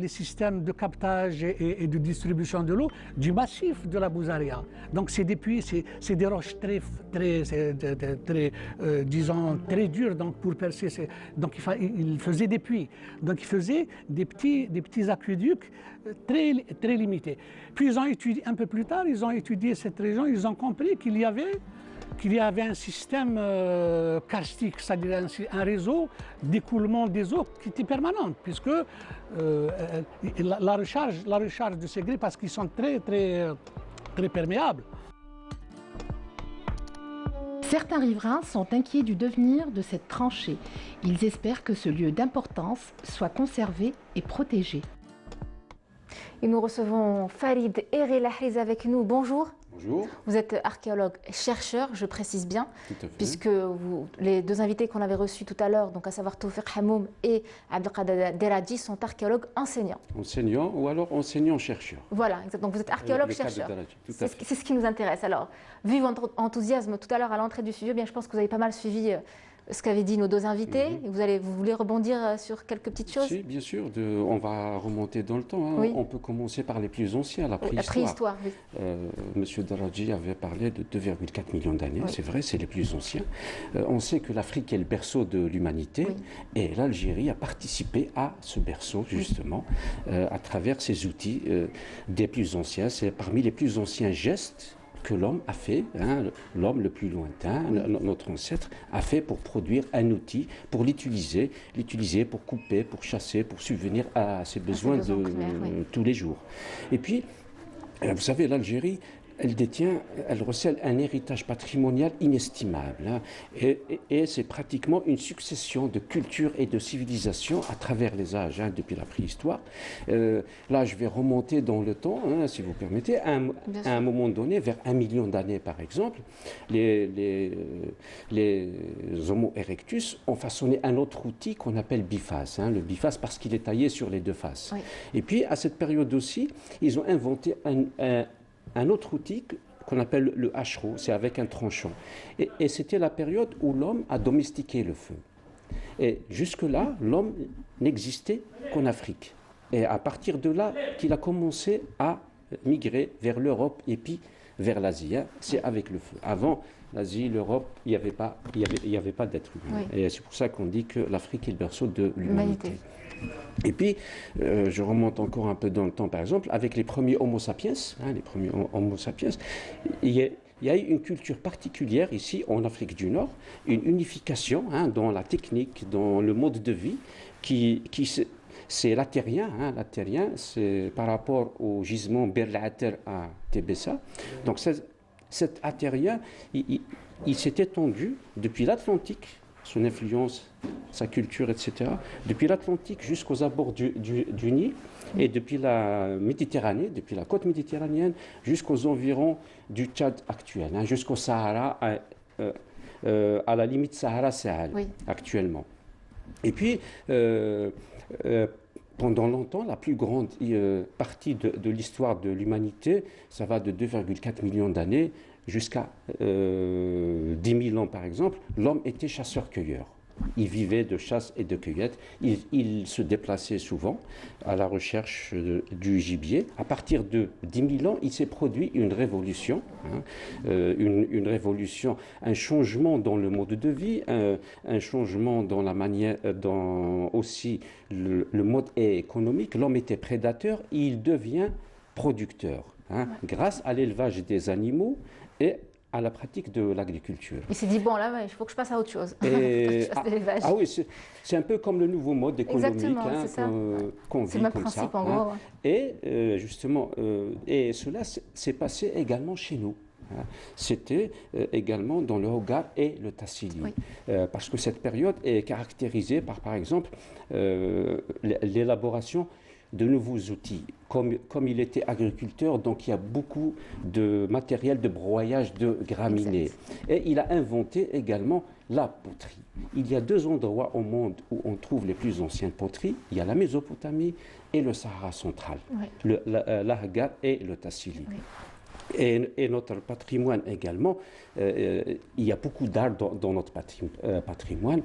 de captage et de distribution de l'eau du massif de la Bouzaria. Donc c'est des puits, c'est des roches disons, très dures donc, pour percer. Donc il faisait des puits. Donc il faisait des petits aqueducs très limités. Puis ils ont étudié, un peu plus tard, ils ont étudié cette région, ils ont compris qu'il y avait un système karstique, c'est-à-dire un réseau d'écoulement des eaux qui était permanent, puisque la recharge de ces grès, parce qu'ils sont très perméables. Certains riverains sont inquiets du devenir de cette tranchée. Ils espèrent que ce lieu d'importance soit conservé et protégé. Et nous recevons Farid Erelahriz avec nous. Bonjour. Bonjour. Vous êtes archéologue chercheur, je précise bien, puisque les deux invités qu'on avait reçus tout à l'heure, donc à savoir Toufiq Hamoum et Abdelkader Deradji, sont archéologues enseignants. Enseignants ou alors enseignants-chercheurs. Voilà, donc vous êtes archéologue chercheur. C'est ce qui nous intéresse. Alors, vu votre enthousiasme tout à l'heure à l'entrée du studio, bien, je pense que vous avez pas mal suivi ce qu'avaient dit nos deux invités. Vous voulez rebondir sur quelques petites choses? Si, bien sûr. On va remonter dans le temps. Hein. Oui. On peut commencer par les plus anciens, la préhistoire. La préhistoire, oui. Monsieur Deradji avait parlé de 2,4 millions d'années. Oui. C'est vrai, c'est les plus anciens. On sait que l'Afrique est le berceau de l'humanité. Oui. Et l'Algérie a participé à ce berceau, justement, à travers ses outils des plus anciens. C'est parmi les plus anciens gestes que l'homme a fait, hein, l'homme le plus lointain, notre ancêtre, a fait pour produire un outil, pour l'utiliser pour couper, pour chasser, pour subvenir à ses besoins de tous les jours. Et puis, vous savez, l'Algérie, elle recèle un héritage patrimonial inestimable. Hein, et c'est pratiquement une succession de cultures et de civilisations à travers les âges, hein, depuis la préhistoire. Là, je vais remonter dans le temps, hein, si vous permettez. À un moment donné, vers 1 million d'années par exemple, les Homo erectus ont façonné un autre outil qu'on appelle biface. Hein, le biface parce qu'il est taillé sur les deux faces. Oui. Et puis, à cette période aussi, ils ont inventé un autre outil qu'on appelle le hachereau, c'est avec un tranchant. Et c'était la période où l'homme a domestiqué le feu. Et jusque-là, l'homme n'existait qu'en Afrique. Et à partir de là qu'il a commencé à migrer vers l'Europe et puis vers l'Asie. Hein. C'est avec le feu. Avant l'Asie, l'Europe, il n'y avait pas d'être humain. Oui. Et c'est pour ça qu'on dit que l'Afrique est le berceau de l'humanité. Et puis, je remonte encore un peu dans le temps, par exemple, avec les premiers Homo sapiens, il y a eu une culture particulière ici en Afrique du Nord, une unification dans la technique, dans le mode de vie, c'est l'Atérien. L'Atérien, c'est par rapport au gisement Berlater à Tébessa. Donc cet Atérien, il s'est étendu depuis l'Atlantique, son influence, sa culture, etc., depuis l'Atlantique jusqu'aux abords du Nil, et depuis la Méditerranée, depuis la côte méditerranéenne, jusqu'aux environs du Tchad actuel, jusqu'au Sahara, à la limite Sahara-Sahel, actuellement. Et puis, pendant longtemps, la plus grande partie de l'histoire de l'humanité, ça va de 2,4 millions d'années jusqu'à 10 000 ans par exemple, l'homme était chasseur-cueilleur. Il vivait de chasse et de cueillette. Il se déplaçait souvent à la recherche du gibier. À partir de 10 000 ans, il s'est produit une révolution, une révolution, un changement dans le mode de vie, un changement dans la manière, dans aussi le mode économique. L'homme était prédateur, il devient producteur, grâce à l'élevage des animaux et à la pratique de l'agriculture. Il s'est dit, bon là, il faut que je passe à autre chose. Oui, c'est un peu comme le nouveau mode économique qu'on vit comme ça. En gros. Et justement, et cela s'est passé également chez nous. C'était également dans le Hogar et le Tassili. Parce que cette période est caractérisée par exemple, l'élaboration de nouveaux outils. Comme il était agriculteur, donc il y a beaucoup de matériel de broyage de graminées. Et il a inventé également la poterie. Il y a deux endroits au monde où on trouve les plus anciennes poteries. Il y a la Mésopotamie et le Sahara central, l'Ahgar et le Tassili. Et notre patrimoine également, il y a beaucoup d'art dans notre patrimoine.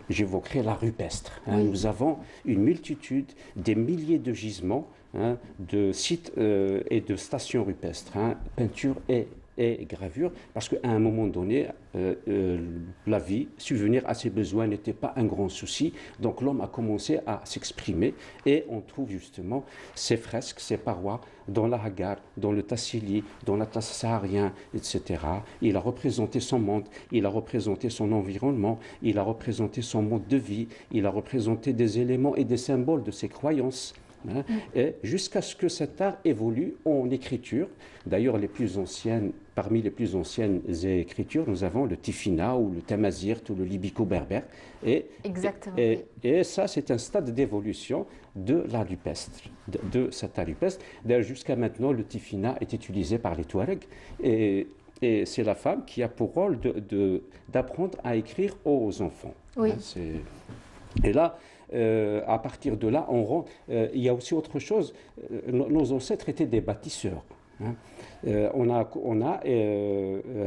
J'évoquerai l'art rupestre. Nous avons une multitude, des milliers de gisements, de sites et de stations rupestres, peinture et gravure, parce qu'à un moment donné, la vie, subvenir à ses besoins n'était pas un grand souci. Donc l'homme a commencé à s'exprimer et on trouve justement ces fresques, ces parois dans la Hagar, dans le Tassili, dans l'Atlas saharien, etc. Il a représenté son monde, il a représenté son environnement, il a représenté son mode de vie, il a représenté des éléments et des symboles de ses croyances. Et jusqu'à ce que cet art évolue en écriture. D'ailleurs, parmi les plus anciennes écritures, nous avons le Tifina ou le Tamazirt ou le libico-berbère. Et ça, c'est un stade d'évolution de l'art rupestre, de cet art rupestre. D'ailleurs, jusqu'à maintenant, le Tifina est utilisé par les Touaregs. Et c'est la femme qui a pour rôle d'apprendre à écrire aux enfants. Et là, à partir de là, il y a aussi autre chose. Nos ancêtres étaient des bâtisseurs. On a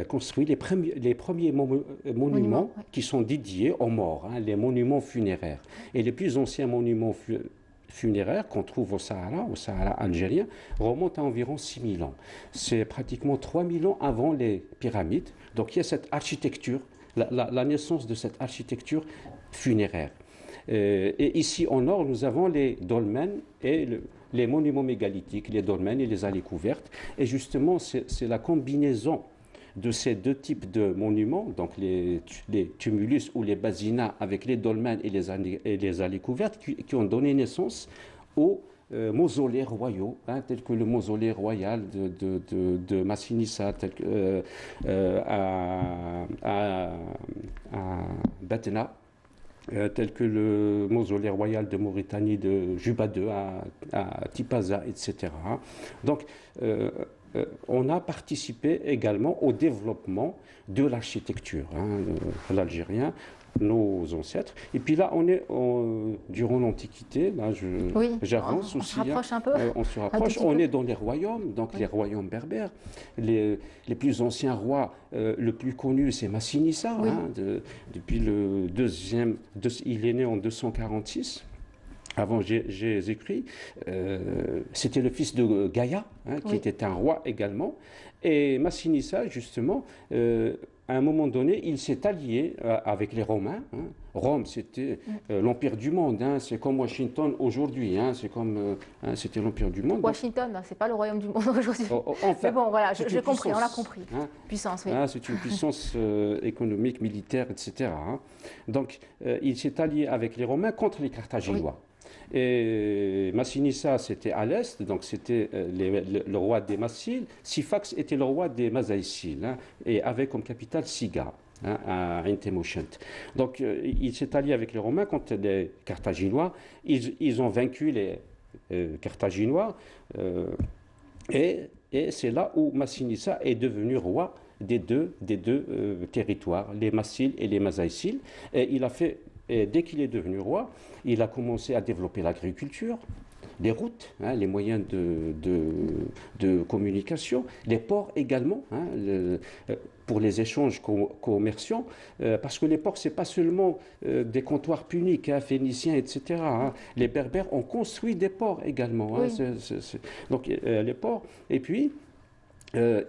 construit les premiers monuments qui sont dédiés aux morts, les monuments funéraires. Et les plus anciens monuments funéraires qu'on trouve au Sahara algérien, remontent à environ 6 000 ans. C'est pratiquement 3 000 ans avant les pyramides. Donc il y a cette architecture, la naissance de cette architecture funéraire. Et ici, au nord, nous avons les dolmens et les monuments mégalithiques, les dolmens et les allées couvertes. Et justement, c'est la combinaison de ces deux types de monuments, donc les tumulus ou les basinas avec les dolmens et les allées couvertes, qui ont donné naissance aux mausolées royaux, tels que le mausolée royal de Massinissa, à Batna, tel que le mausolée royal de Mauritanie de Juba II à Tipaza, etc. Donc, on a participé également au développement de l'architecture. L'Algérien, nos ancêtres. Et puis là, on est durant l'Antiquité, là j'avance aussi. On se rapproche un peu. On se rapproche, on est dans les royaumes, donc les royaumes berbères. Les plus anciens rois, le plus connu c'est Massinissa, depuis le deuxième, il est né en 246. Avant j'ai écrit, c'était le fils de Gaïa, qui était un roi également. Et Massinissa, justement, à un moment donné, il s'est allié avec les Romains. Rome, c'était l'empire du monde. C'est comme Washington aujourd'hui. C'était l'empire du monde. Washington, c'est pas le royaume du monde aujourd'hui. Mais bon, voilà, j'ai compris, on l'a compris. Puissance, oui. C'est une puissance économique, militaire, etc. Donc, il s'est allié avec les Romains contre les Carthaginois. Oui. Et Massinissa, c'était à l'est, donc c'était le roi des Massiles. Sifax était le roi des Masaïciles, et avait comme capitale Siga, à Intemouchent. Donc il s'est allié avec les Romains contre les Carthaginois. Ils ont vaincu les Carthaginois, et c'est là où Massinissa est devenu roi des deux territoires, les Massiles et les Masaïciles. Et il a fait. Et dès qu'il est devenu roi, il a commencé à développer l'agriculture, les routes, les moyens de communication, les ports également, pour les échanges commerciaux, parce que les ports, ce n'est pas seulement des comptoirs puniques, phéniciens, etc. Les Berbères ont construit des ports également. Oui. Donc les ports, et puis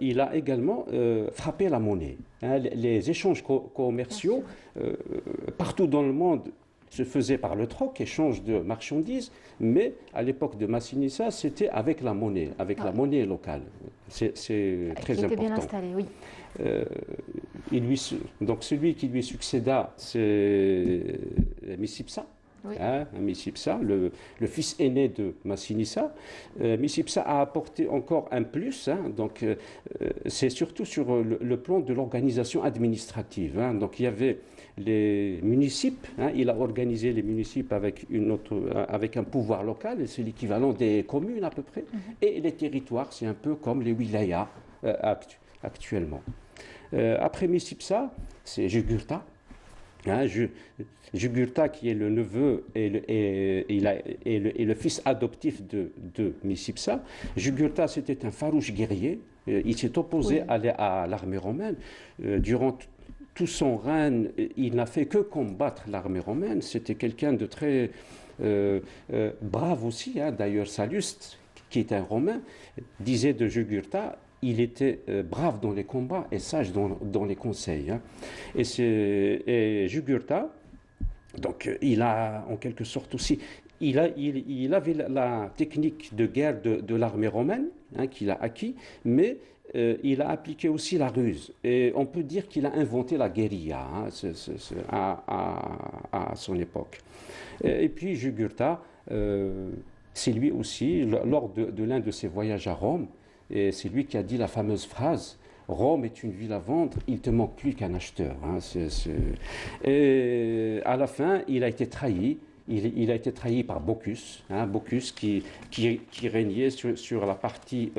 il a également frappé la monnaie. Les échanges commerciaux partout dans le monde se faisaient par le troc, échange de marchandises, mais à l'époque de Massinissa, c'était avec la monnaie, la monnaie locale. C'est très important. Qui était bien installé, oui. Donc celui qui lui succéda, c'est Micipsa. Oui. Micipsa, le fils aîné de Massinissa. Micipsa a apporté encore un plus, donc c'est surtout sur le plan de l'organisation administrative. Donc il y avait les municipes, il a organisé les municipes avec un pouvoir local, c'est l'équivalent des communes à peu près, et les territoires, c'est un peu comme les wilayas actuellement. Après Micipsa, c'est Jugurtha. Jugurtha, qui est le neveu et le fils adoptif de Micipsa. Jugurtha, c'était un farouche guerrier. Il s'est opposé à l'armée romaine. Durant tout son règne, il n'a fait que combattre l'armée romaine. C'était quelqu'un de très brave aussi. D'ailleurs, Salluste, qui est un Romain, disait de Jugurtha: il était brave dans les combats et sage dans les conseils. Et Jugurtha, donc il a en quelque sorte aussi, il avait la technique de guerre de l'armée romaine qu'il a acquis, mais il a appliqué aussi la ruse. Et on peut dire qu'il a inventé la guérilla à son époque. Et puis Jugurtha, c'est lui aussi, lors de l'un de ses voyages à Rome, et c'est lui qui a dit la fameuse phrase: Rome est une ville à vendre, il ne te manque plus qu'un acheteur. Et à la fin, il a été trahi. Il a été trahi par Bocchus, Bocchus qui régnait sur la partie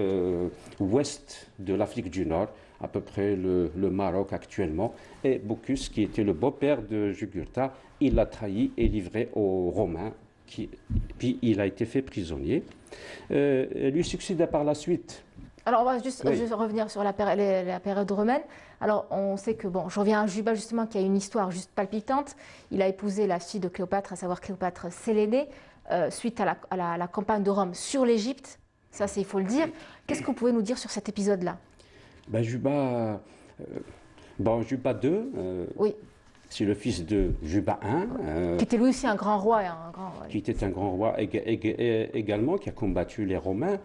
ouest de l'Afrique du Nord, à peu près le Maroc actuellement. Et Bocchus, qui était le beau-père de Jugurtha, il l'a trahi et livré aux Romains. Puis il a été fait prisonnier. Lui succéda par la suite. Alors, on va juste revenir sur la période romaine. Alors, on sait que, je reviens à Juba, justement, qui a une histoire juste palpitante. Il a épousé la fille de Cléopâtre, à savoir Cléopâtre Sélénée, suite à la campagne de Rome sur l'Égypte. Ça, il faut le dire. Qu'est-ce que vous pouvez nous dire sur cet épisode-là? Juba II, oui. C'est le fils de Juba I. Qui était lui aussi un grand roi. Qui était un grand roi également, qui a combattu les Romains.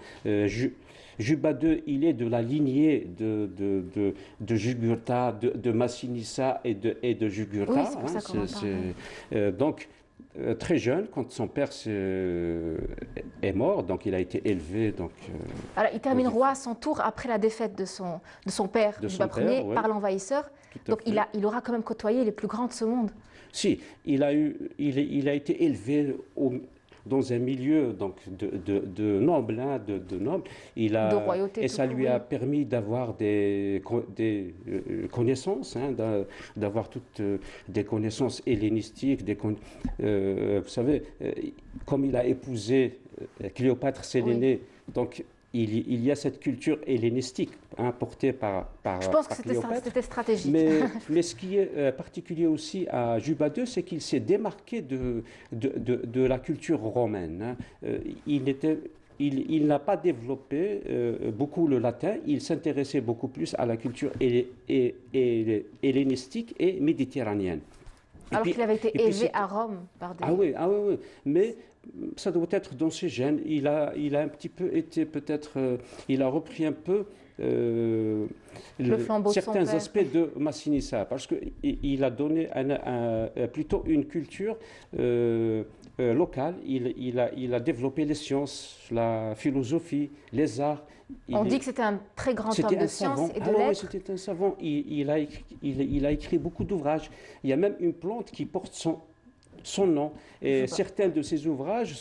Juba II, il est de la lignée de Jugurtha, de Massinissa et de Jugurtha. Oui, c'est pour ça qu'on en parle. Donc, très jeune, quand son père est mort, donc il a été élevé. Alors, il termine roi à son tour après la défaite de son père, Juba Ier, par l'envahisseur. Donc, il aura quand même côtoyé les plus grands de ce monde. Si, il a été élevé dans un milieu donc, de nobles, hein, de nobles. De royauté. Et ça lui a permis d'avoir des connaissances, hein, d'avoir toutes des connaissances hellénistiques. Vous savez, comme il a épousé Cléopâtre Sélénée, donc il y a cette culture hellénistique hein, portée par Je pense que c'était stratégique. Mais ce qui est particulier aussi à Juba II, c'est qu'il s'est démarqué de la culture romaine. Hein. Il n'a pas développé beaucoup le latin, il s'intéressait beaucoup plus à la culture hellénistique et méditerranéenne. Alors qu'il avait été élevé à Rome par des... Ah oui, mais ça doit être dans ses gènes. Il a un petit peu été peut-être... il a repris un peu certains aspects de Massinissa, parce qu'il a donné plutôt une culture locale. Il a développé les sciences, la philosophie, les arts. On dit que c'était un très grand homme de sciences et de lettres. Oui, c'était un savant. Il a écrit beaucoup d'ouvrages. Il y a même une plante qui porte son nom. Et certains de ces ouvrages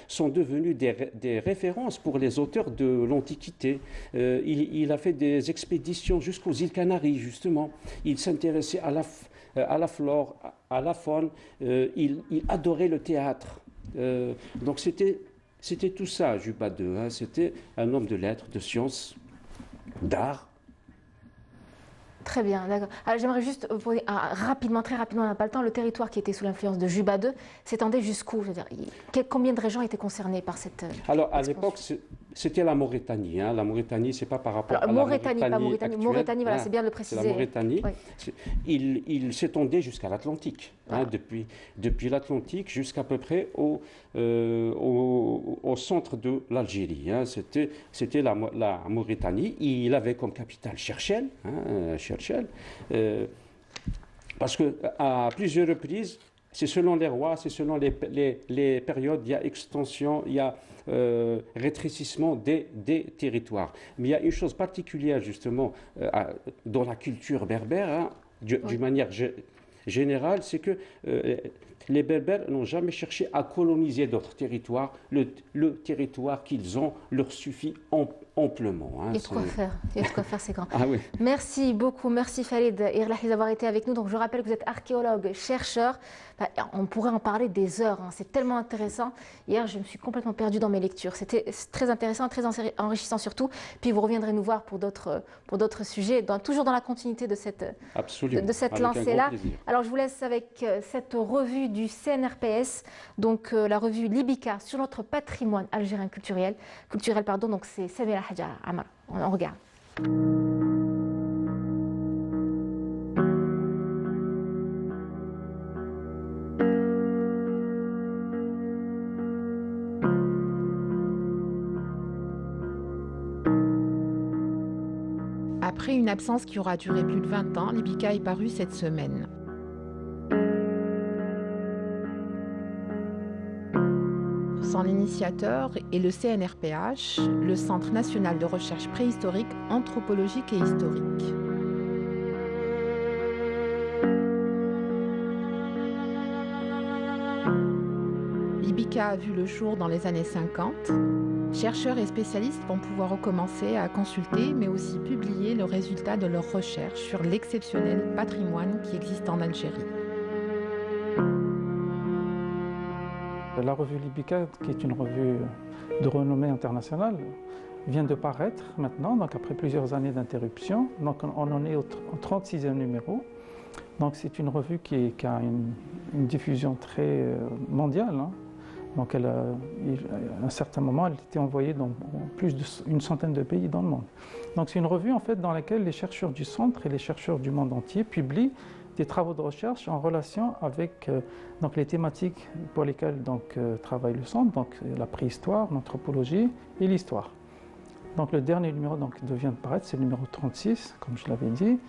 sont devenus des références pour les auteurs de l'Antiquité. Il a fait des expéditions jusqu'aux îles Canaries, justement. Il s'intéressait à la flore, à la faune. Il adorait le théâtre. Donc c'était tout ça, Juba II. Hein. C'était un homme de lettres, de sciences, d'art. Très bien, d'accord. Alors j'aimerais juste poser rapidement, très rapidement, on n'a pas le temps, le territoire qui était sous l'influence de Juba II s'étendait jusqu'où? Je veux dire, combien de régions étaient concernées par cette Alors à l'époque, c'était la Mauritanie. Hein. La Mauritanie, c'est pas par rapport à la Mauritanie actuelle. Mauritanie, voilà, c'est bien de le préciser. C'est la Mauritanie. Oui. Il s'étendait jusqu'à l'Atlantique. Hein, depuis l'Atlantique jusqu'à peu près au centre de l'Algérie. Hein. C'était la Mauritanie. Il avait comme capitale Cherchel, parce qu'à plusieurs reprises, c'est selon les rois, c'est selon les périodes, il y a extension, il y a rétrécissement des territoires. Mais il y a une chose particulière justement dans la culture berbère, hein, d'une manière générale, c'est que les Berbères n'ont jamais cherché à coloniser d'autres territoires. Le territoire qu'ils ont leur suffit amplement. Hein. Il y a de quoi faire. Il y a de quoi faire, c'est grand. Ah oui. Merci beaucoup. Merci Falid Irlahi d'avoir été avec nous. Donc je rappelle que vous êtes archéologue, chercheur. On pourrait en parler des heures. Hein. C'est tellement intéressant. Hier, je me suis complètement perdue dans mes lectures. C'était très intéressant, très enrichissant surtout. Puis vous reviendrez nous voir pour d'autres sujets, toujours dans la continuité de cette lancée-là. Alors je vous laisse avec cette revue du CNRPS, donc la revue Libica sur notre patrimoine algérien culturel. Donc c'est Samira Hadja Amar. On regarde. Après une absence qui aura duré plus de 20 ans, Libica est paru cette semaine. Son initiateur est le CNRPH, le Centre national de recherche préhistorique, anthropologique et historique. Libica a vu le jour dans les années 50. Chercheurs et spécialistes vont pouvoir recommencer à consulter, mais aussi publier le résultat de leurs recherches sur l'exceptionnel patrimoine qui existe en Algérie. La revue Libica, qui est une revue de renommée internationale, vient de paraître maintenant, donc après plusieurs années d'interruption. Donc on en est au 36e numéro. Donc c'est une revue qui a une diffusion très mondiale. Hein. Donc à un certain moment, elle était envoyée dans plus d'une centaine de pays dans le monde. Donc c'est une revue en fait dans laquelle les chercheurs du centre et les chercheurs du monde entier publient des travaux de recherche en relation avec donc les thématiques pour lesquelles travaille le centre, donc la préhistoire, l'anthropologie et l'histoire. Donc le dernier numéro vient de paraître, c'est le numéro 36, comme je l'avais dit,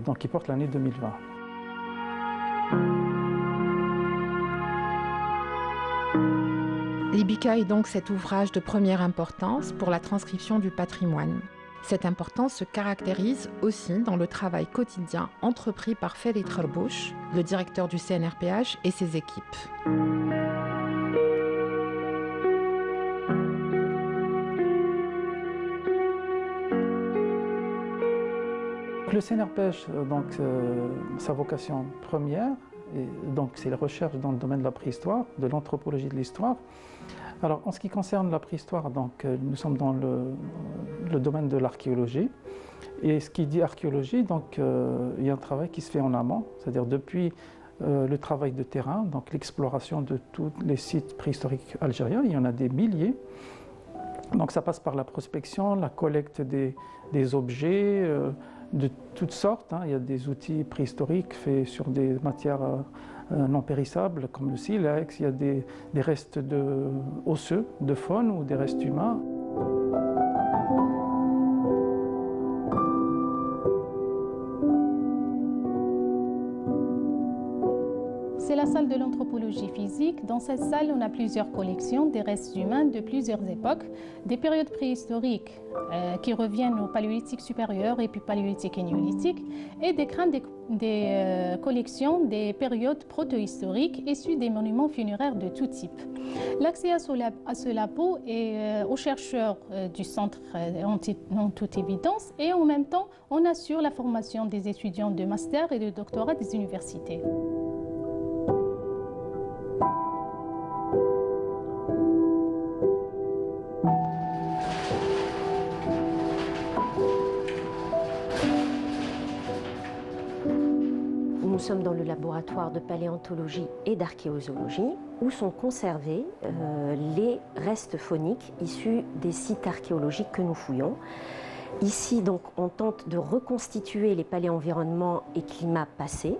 donc qui porte l'année 2020. Libica est donc cet ouvrage de première importance pour la transcription du patrimoine. Cette importance se caractérise aussi dans le travail quotidien entrepris par Falid Kharbouch, le directeur du CNRPH et ses équipes. Donc le CNRPH, sa vocation première, c'est la recherche dans le domaine de la préhistoire, de l'anthropologie de l'histoire. Alors en ce qui concerne la préhistoire, nous sommes dans le domaine de l'archéologie. Et ce qui dit archéologie, il y a un travail qui se fait en amont, c'est-à-dire depuis le travail de terrain, donc l'exploration de tous les sites préhistoriques algériens, il y en a des milliers. Donc ça passe par la prospection, la collecte des objets de toutes sortes. Il y a des outils préhistoriques faits sur des matières non périssables comme le silex, il y a des restes osseux de faune ou des restes humains. C'est la salle de l'anthropologie physique. Dans cette salle, on a plusieurs collections des restes humains de plusieurs époques, des périodes préhistoriques qui reviennent au paléolithique supérieur et puis paléolithique et néolithique, et des collections des périodes protohistoriques issues des monuments funéraires de tout type. L'accès à ce labo est aux chercheurs du centre en toute évidence, et en même temps, on assure la formation des étudiants de master et de doctorat des universités. Nous sommes dans le laboratoire de paléontologie et d'archéozoologie où sont conservés les restes fauniques issus des sites archéologiques que nous fouillons. Ici, donc, on tente de reconstituer les paléenvironnements et climats passés,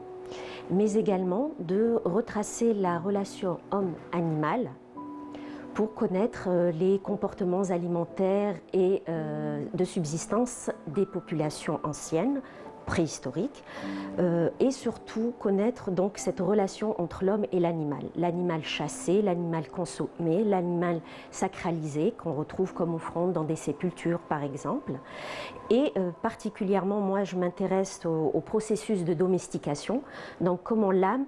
mais également de retracer la relation homme-animal pour connaître les comportements alimentaires et de subsistance des populations anciennes, préhistorique, et surtout connaître donc cette relation entre l'homme et l'animal chassé, l'animal consommé, l'animal sacralisé qu'on retrouve comme offrande dans des sépultures par exemple. Et particulièrement moi je m'intéresse au processus de domestication, donc comment l'homme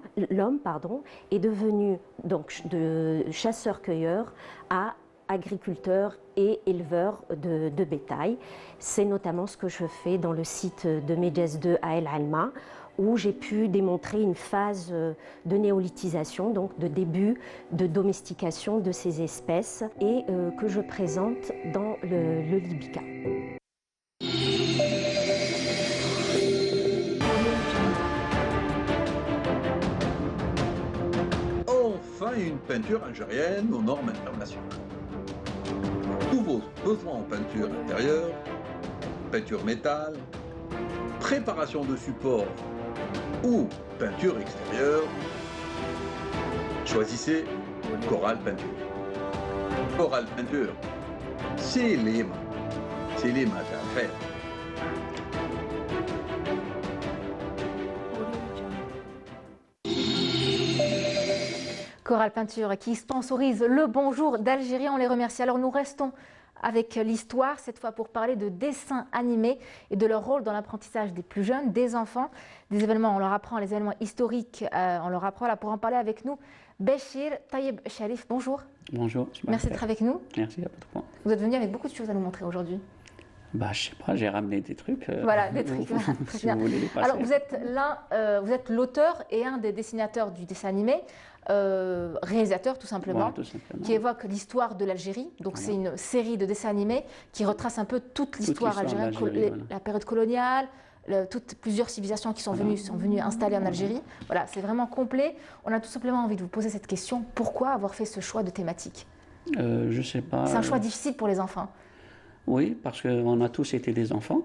est devenu donc de chasseur-cueilleur à agriculteurs et éleveurs de bétail. C'est notamment ce que je fais dans le site de Médès 2 à El Alma, où j'ai pu démontrer une phase de néolithisation, donc de début de domestication de ces espèces, et que je présente dans le Libica. Enfin une peinture algérienne aux normes internationales. Tous vos besoins en peinture intérieure, peinture métal, préparation de support ou peinture extérieure, choisissez Coral Peinture. Coral Peinture, c'est l'IMA à faire. Coral Peinture qui sponsorise le Bonjour d'Algérie, on les remercie. Alors nous restons avec l'histoire, cette fois pour parler de dessins animés et de leur rôle dans l'apprentissage des plus jeunes, des enfants, des événements, on leur apprend les événements historiques, on leur apprend là pour en parler avec nous. Béchir Tayeb Sharif, bonjour. Bonjour. Merci d'être avec nous. Merci, à pas de quoi. Vous êtes venu avec beaucoup de choses à nous montrer aujourd'hui. Bah, je sais pas, j'ai ramené des trucs. Voilà, des trucs. Si vous voulez les passer. Alors, vous êtes l'auteur et un des dessinateurs du dessin animé, réalisateur tout simplement, qui évoque l'histoire de l'Algérie. Donc, c'est une série de dessins animés qui retrace un peu toute l'histoire algérienne, la période coloniale, plusieurs civilisations qui sont venues installer en Algérie. Voilà, c'est vraiment complet. On a tout simplement envie de vous poser cette question. Pourquoi avoir fait ce choix de thématique? Je sais pas. C'est un choix difficile pour les enfants. Oui, parce qu'on a tous été des enfants,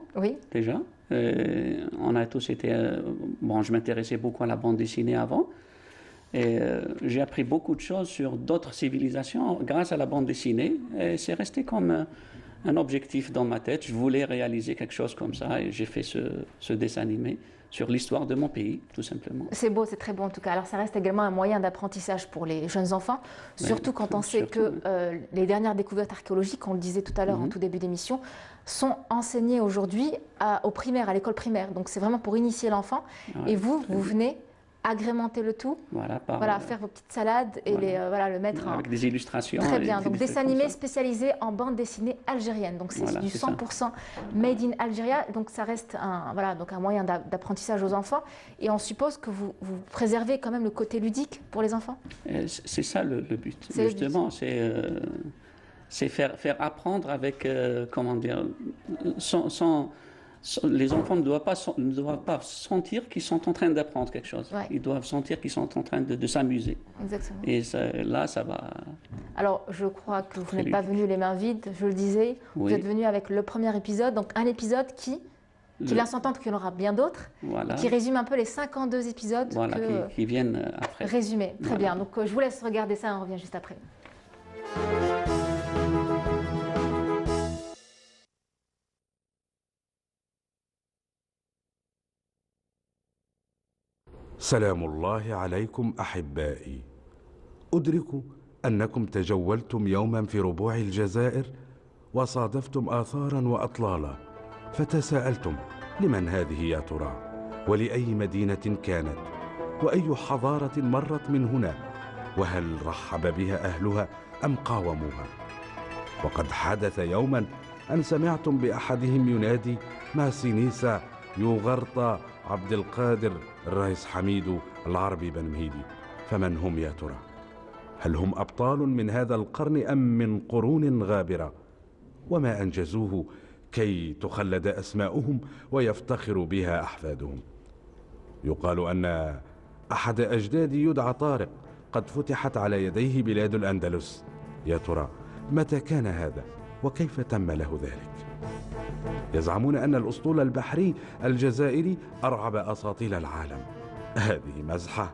déjà. On a tous été... bon, je m'intéressais beaucoup à la bande dessinée avant. Et j'ai appris beaucoup de choses sur d'autres civilisations grâce à la bande dessinée. Et c'est resté comme un objectif dans ma tête. Je voulais réaliser quelque chose comme ça. Et j'ai fait ce dessin animé sur l'histoire de mon pays, tout simplement. C'est beau, c'est très beau en tout cas. Alors ça reste également un moyen d'apprentissage pour les jeunes enfants, surtout quand on sait que les dernières découvertes archéologiques, on le disait tout à l'heure en tout début d'émission, sont enseignées aujourd'hui au primaire, à l'école primaire. Donc c'est vraiment pour initier l'enfant. Et vous venez agrémenter le tout. Voilà, faire vos petites salades et le mettre avec des illustrations. Très bien. Donc dessin animé spécialisé en bande dessinée algérienne. Donc c'est du 100% made in Algeria. Donc ça reste un moyen d'apprentissage aux enfants. Et on suppose que vous préservez quand même le côté ludique pour les enfants. C'est ça le but. Justement, c'est faire apprendre avec comment dire les enfants ne doivent pas sentir qu'ils sont en train d'apprendre quelque chose. Ils doivent sentir qu'ils sont en train de s'amuser. Exactement. Et là, ça va... Alors, je crois que vous n'êtes pas venu les mains vides, je le disais. Vous êtes venu avec le premier épisode, donc un épisode qui laisse entendre qu'il y en aura bien d'autres, qui résume un peu les 52 épisodes qui viennent après. Résumés. Très bien. Donc, je vous laisse regarder ça et on revient juste après. سلام الله عليكم أحبائي. أدرك أنكم تجولتم يوما في ربوع الجزائر وصادفتم آثارا وأطلالا، فتساءلتم لمن هذه يا ترى، ولأي مدينة كانت، وأي حضارة مرت من هنا، وهل رحب بها أهلها أم قاوموها؟ وقد حدث يوما أن سمعتم بأحدهم ينادي ما سينيسا يوغرطا عبد القادر الرئيس حميد العربي بن مهيدي. فمن هم يا ترى؟ هل هم أبطال من هذا القرن أم من قرون غابرة؟ وما أنجزوه كي تخلد أسماؤهم ويفتخر بها أحفادهم؟ يقال أن أحد أجدادي يدعى طارق قد فتحت على يديه بلاد الأندلس. يا ترى متى كان هذا وكيف تم له ذلك؟ يزعمون أن الأسطول البحري الجزائري أرعب أساطيل العالم. هذه مزحة،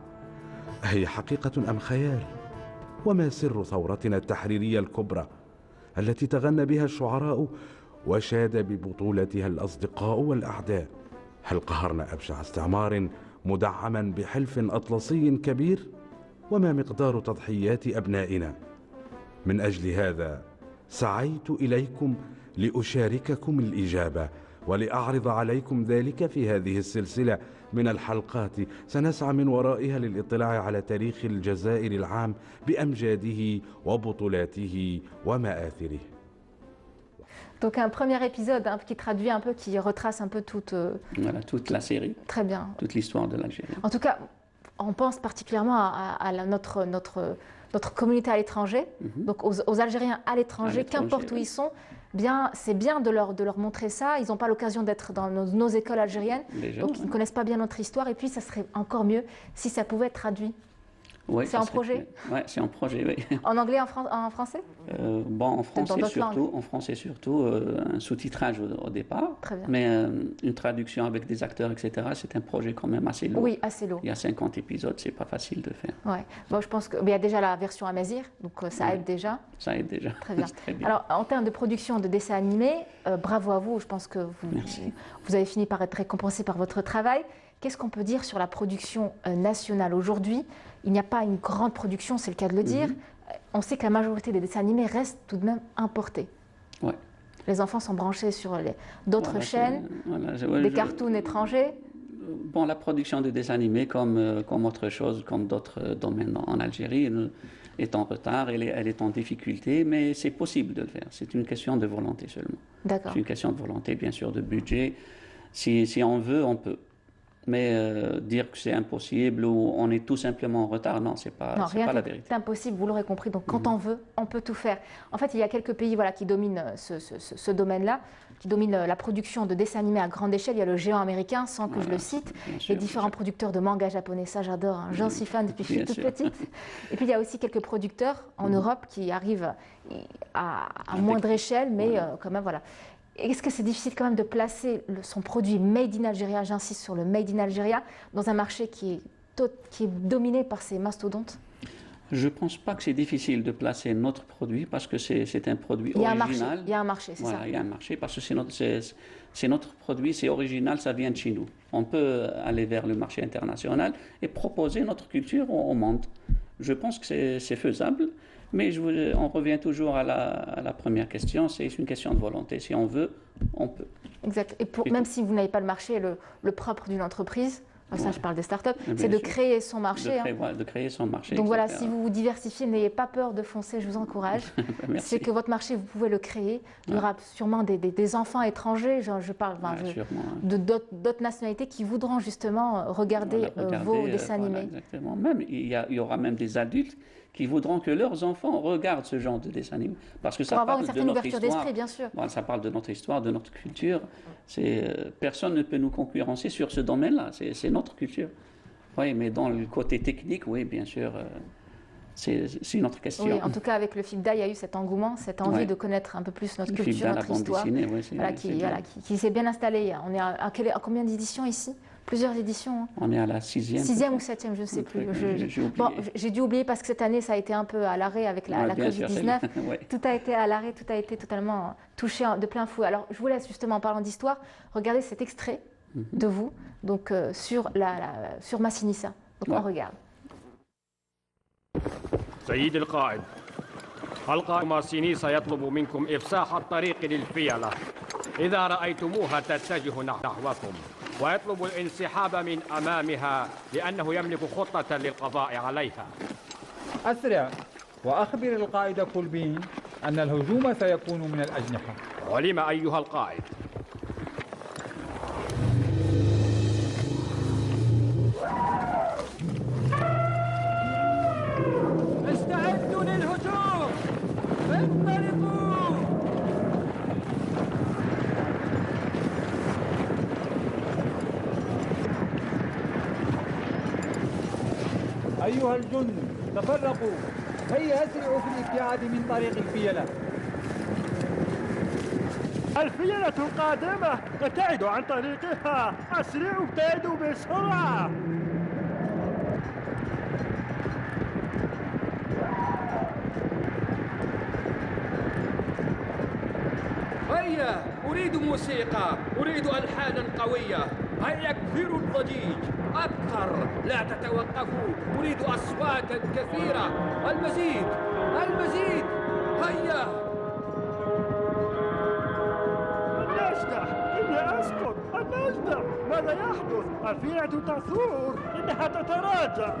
هي حقيقة أم خيال؟ وما سر ثورتنا التحريرية الكبرى التي تغنى بها الشعراء وشاد ببطولتها الأصدقاء والأعداء؟ هل قهرنا أبشع استعمار مدعما بحلف أطلسي كبير؟ وما مقدار تضحيات أبنائنا؟ من أجل هذا سعيت إليكم لأشارككم الإجابة ولأعرض عليكم ذلك في هذه السلسلة من الحلقات سنسعى من ورائها للاطلاع على تاريخ الجزائر العام بأمجاده وبطولاته ومآثره. Donc un premier épisode qui traduit un peu, qui retrace un peu toute la série. Très bien. Toute l'histoire de l'Algérie. En tout cas, on pense particulièrement à notre communauté à l'étranger, donc aux Algériens à l'étranger, qu'importe où ils sont. C'est bien de leur montrer ça. Ils n'ont pas l'occasion d'être dans nos écoles algériennes, donc ils ne connaissent pas bien notre histoire. Et puis, ça serait encore mieux si ça pouvait être traduit. Oui, c'est en projet. Oui, c'est en projet, oui. En anglais, en français en français surtout, un sous-titrage au départ. Très bien. Mais une traduction avec des acteurs, etc., c'est un projet quand même assez lourd. Oui, assez lourd. Il y a 50 épisodes, c'est pas facile de faire. Ouais. Bon, je pense qu'il y a déjà la version Amazir, donc ça aide déjà. Ça aide déjà. Très bien. Très bien. Alors, en termes de production de dessins animés, bravo à vous. Je pense que vous avez fini par être récompensé par votre travail. Qu'est-ce qu'on peut dire sur la production nationale aujourd'hui? Il n'y a pas une grande production, c'est le cas de le dire. On sait que la majorité des dessins animés restent tout de même importés. Ouais. Les enfants sont branchés sur d'autres chaînes, des cartoons étrangers. Bon, la production de dessins animés, comme autre chose, comme d'autres domaines en Algérie, est en retard, elle est en difficulté, mais c'est possible de le faire. C'est une question de volonté seulement. D'accord. C'est une question de volonté, bien sûr, de budget. Si on veut, on peut. Mais dire que c'est impossible ou on est tout simplement en retard, non, c'est pas la vérité. C'est impossible, vous l'aurez compris. Donc quand on veut, on peut tout faire. En fait, il y a quelques pays qui dominent ce domaine-là, qui dominent la production de dessins animés à grande échelle. Il y a le géant américain, sans que je le cite, les différents producteurs de manga japonais, ça j'adore, j'en suis fan depuis que je suis toute petite. Et puis il y a aussi quelques producteurs en Europe qui arrivent à moindre échelle, mais quand même voilà. Est-ce que c'est difficile quand même de placer son produit Made in Algeria, j'insiste sur le Made in Algeria, dans un marché qui est dominé par ces mastodontes? Je ne pense pas que c'est difficile de placer notre produit parce que c'est un produit original. Il y a un marché, c'est ça. Il y a un marché parce que c'est notre produit, c'est original, ça vient de chez nous. On peut aller vers le marché international et proposer notre culture au monde. Je pense que c'est faisable. Mais on revient toujours à la première question, c'est une question de volonté. Si on veut, on peut. Exact. Et même si vous n'avez pas le marché, le propre d'une entreprise, ça je parle des startups, Bien c'est de sûr. créer son marché. De créer son marché. Donc voilà, etc. si vous vous diversifiez, n'ayez pas peur de foncer, je vous encourage. Merci. C'est que votre marché, vous pouvez le créer. Il y aura sûrement des enfants étrangers, je parle sûrement, d'autres nationalités qui voudront justement regarder vos dessins animés. Exactement. Même, il y aura même des adultes qui voudront que leurs enfants regardent ce genre de dessin animé. Parce que ça Pour avoir parle une de certaine notre ouverture histoire. d'esprit, bien sûr. Voilà, ça parle de notre histoire, de notre culture. Personne ne peut nous concurrencer sur ce domaine-là. C'est notre culture. Oui, mais dans le côté technique, oui, bien sûr, c'est une autre question. Oui, en tout cas, avec le FIBDA, il y a eu cet engouement, cette envie de connaître un peu plus notre culture, FIBDA, notre la bande histoire, dessinée, ouais, qui s'est bien installée. On est à combien d'éditions ici? Plusieurs éditions. Hein. On est à la 6e. 6e ou 7e, je ne sais plus. J'ai dû oublier parce que cette année, ça a été un peu à l'arrêt avec la Covid-19. Ouais. Tout a été à l'arrêt, tout a été totalement touché de plein fouet. Alors, je vous laisse justement, en parlant d'histoire, regarder cet extrait de vous, donc sur Massinissa. Donc on regarde. سيد القائد، القائد ماسيني سيطلب منكم إفساح الطريق للفيلة إذا رأيتموها تتجه نحوكم، ويطلب الانسحاب من أمامها لأنه يملك خطة للقضاء عليها. أسرع وأخبر القائد كولبين أن الهجوم سيكون من الأجنحة. ولم أيها القائد؟ استعدوا للهجوم! انطلقوا! أيها الجند تفرقوا، هيا أسرعوا في الابتعاد من طريق الفيلة. الفيلة القادمة، ابتعدوا عن طريقها، أسرعوا ابتعدوا بسرعة. هيا أريد موسيقى، أريد ألحانا قوية، هيا كثيروا الضجيج، أكثر، لا تتوقفوا، أريد أصواتا كثيرة، المزيد، المزيد، هيا. النجدة، إني أسكت، النجدة، ماذا يحدث؟ الفيلة تثور، إنها تتراجع.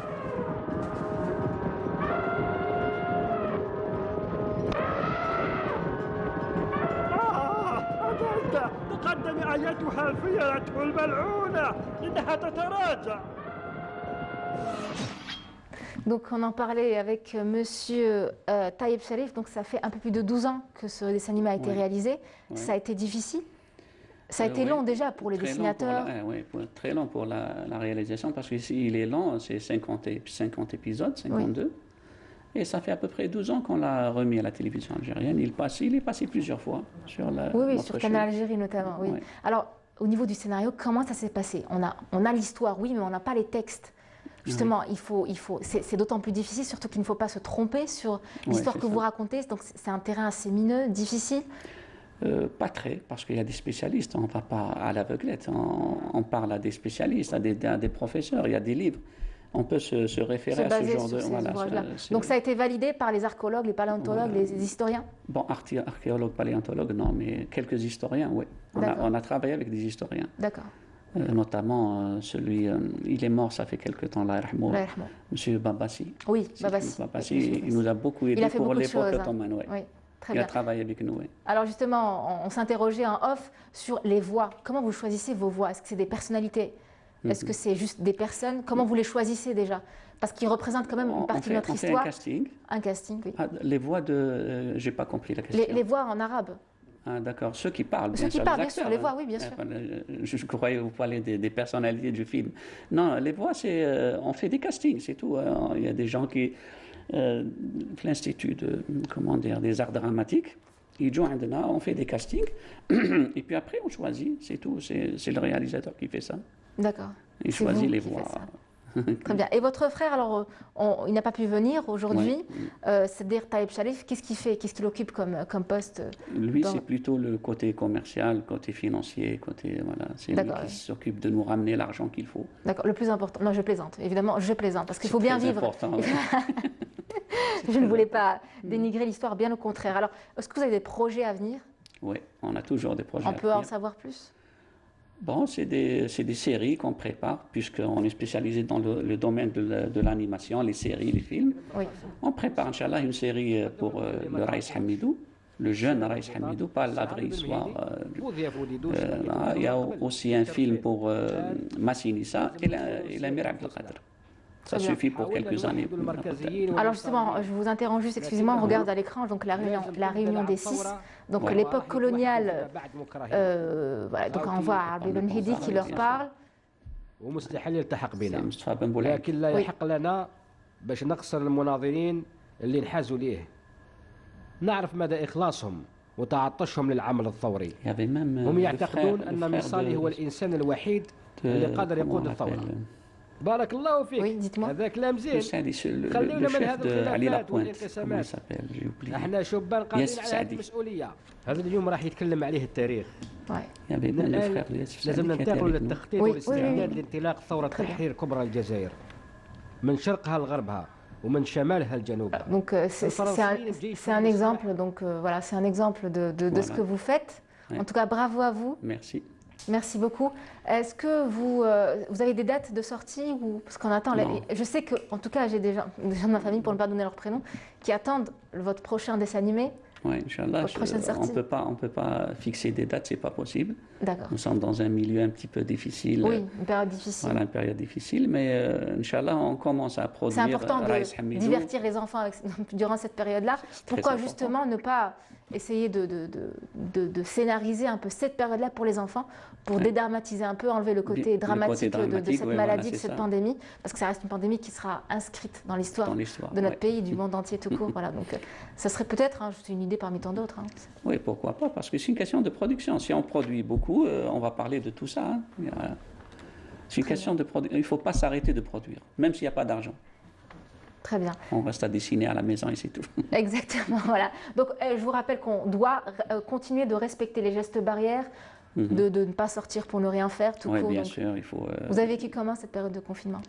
النجدة، تقدمي أيتها الفيلة الملعونة، إنها تتراجع. Donc on en parlait avec monsieur Taïeb Sharif, donc ça fait un peu plus de 12 ans que ce dessin animé a été réalisé. Ça a été difficile? Ça a été long déjà pour les dessinateurs? Oui, très long pour la réalisation parce qu'ici il est long, c'est 50 épisodes, 52. Et ça fait à peu près 12 ans qu'on l'a remis à la télévision algérienne. Il est passé plusieurs fois sur la. Oui, sur Canal Algérie notamment. Oui. Oui. Alors, au niveau du scénario, comment ça s'est passé? On a l'histoire, oui, mais on n'a pas les textes. Justement, c'est d'autant plus difficile, surtout qu'il ne faut pas se tromper sur l'histoire que vous racontez. Donc, c'est un terrain assez mineux, difficile. Pas très, parce qu'il y a des spécialistes. On ne va pas à l'aveuglette. On parle à des spécialistes, à des professeurs. Il y a des livres. On peut se référer à ce genre de. Voilà, donc ça a été validé par les archéologues, les paléontologues, les historiens? Bon, archéologues, paléontologues, non, mais quelques historiens, oui. On a travaillé avec des historiens. D'accord. Notamment il est mort, ça fait quelque temps, là, M. Babassi. Oui, Babassi, il nous a beaucoup aidé pour l'époque ottomane. Oui. Il a travaillé avec nous. Oui. Alors justement, on s'interrogeait en off sur les voix. Comment vous choisissez vos voix? Est-ce que c'est des personnalités? Est-ce que c'est juste des personnes? Comment vous les choisissez déjà? Parce qu'ils représentent quand même une partie de notre histoire. On fait un casting. Un casting, oui. Les voix de... j'ai pas compris la question. Les voix en arabe. Ah, d'accord. Ceux qui parlent, bien sûr. Ceux qui parlent, bien sûr. Les voix, oui, bien sûr. Je croyais vous parler des personnalités du film. Non, les voix, c'est... on fait des castings, c'est tout. Il y a des gens qui... l'Institut des arts dramatiques, ils jouent on fait des castings, et puis après on choisit, c'est tout. C'est le réalisateur qui fait ça. D'accord. Il choisit les voix. Très bien. Et votre frère, alors, il n'a pas pu venir aujourd'hui. C'est-à-dire Taïeb Sharif, qu'est-ce qu'il fait? Qu'est-ce qu'il occupe comme poste? Lui, c'est plutôt le côté commercial, côté financier, c'est lui qui s'occupe de nous ramener l'argent qu'il faut. D'accord. Le plus important. Non, je plaisante. Évidemment, je plaisante parce qu'il faut bien vivre. Important, Je ne voulais pas dénigrer l'histoire, bien au contraire. Alors, est-ce que vous avez des projets à venir? Oui, on a toujours des projets. On peut en savoir plus? Bon, c'est des séries qu'on prépare, puisqu'on est spécialisé dans le domaine de l'animation, les séries, les films. Oui. On prépare, Inch'Allah, une série pour le Raïs Hamidou, le jeune Raïs Hamidou, pas l'abri soir. Il y a aussi un film pour Massinissa et l'Amir Abdelkader. Ça suffit pour quelques années. Alors justement, je vous interromps juste, excusez-moi, on regarde à l'écran donc la réunion des 6, donc l'époque coloniale, voilà, donc on voit Arabi Ben Hidi qui leur parle. ومستحيل يلتحق بنا لكن لا يحق لنا باش نقصر المناظرين اللي نحازوا ليه نعرف مدى إخلاصهم وتعطشهم للعمل الثوري هم يعتقدون أن مصالح هو الإنسان الوحيد اللي قادر يقود الثورة بارك الله فيك هذا كلام زين خلينا من هذا الخلافات والانقسامات احنا شبان قادرين على هذه المسؤوليه هذا اليوم راح يتكلم عليه التاريخ لازم ننتقل للتخطيط والاستعداد لانطلاق ثوره تحرير كبرى الجزائر من شرقها لغربها ومن شمالها لجنوبها. Donc c'est un exemple, donc voilà, c'est un exemple de ce que vous faites. En tout cas, bravo à vous. Merci. Merci beaucoup. Est-ce que vous avez des dates de sortie ou parce qu'on attend je sais que, en tout cas, j'ai des gens de ma famille, pour ne pas donner leur prénom, qui attendent votre prochain dessin animé. Oui, Inch'Allah, on peut pas fixer des dates, c'est pas possible. D'accord. Nous sommes dans un milieu un petit peu difficile. Oui, une période difficile. Voilà, une période difficile, mais Inch'Allah, on commence à produire. C'est important de divertir les enfants durant cette période-là. Pourquoi justement ne pas essayer de scénariser un peu cette période-là pour les enfants, pour dédramatiser un peu, enlever le côté dramatique de cette maladie, de cette pandémie, parce que ça reste une pandémie qui sera inscrite dans l'histoire de notre pays, du monde entier tout court. Voilà, donc ça serait peut-être juste une idée parmi tant d'autres. Oui, pourquoi pas, parce que c'est une question de production. Si on produit beaucoup, on va parler de tout ça. C'est une question de production. Il ne faut pas s'arrêter de produire, même s'il n'y a pas d'argent. Très bien. On reste à dessiner à la maison et c'est tout. Exactement, voilà. Donc, je vous rappelle qu'on doit continuer de respecter les gestes barrières, de ne pas sortir pour ne rien faire, tout court. Oui, bien sûr, il faut... Vous avez vécu comment cette période de confinement ?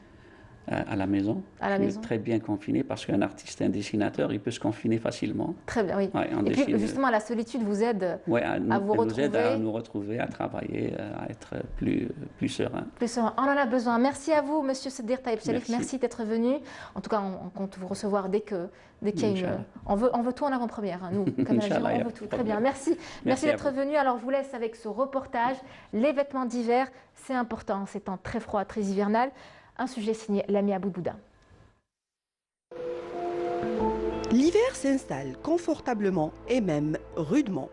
À la maison. À la maison. Très bien confiné parce qu'un artiste, un dessinateur, il peut se confiner facilement. Très bien, oui. Ouais, et puis justement, la solitude vous aide à vous retrouver. Nous aide à nous retrouver, à travailler, à être plus serein. Plus serein. On en a besoin. Merci à vous, Monsieur Sedir Taïb Chalif. Merci d'être venu. En tout cas, on compte vous recevoir dès qu'il y a une. On veut tout en avant-première. Nous, comme on veut tout. Très bien. Merci. Merci d'être venu. Alors, je vous laisse avec ce reportage. Les vêtements d'hiver, c'est important. C'est temps très froid, très hivernal. Un sujet signé Lami Aboubouda. L'hiver s'installe confortablement et même rudement.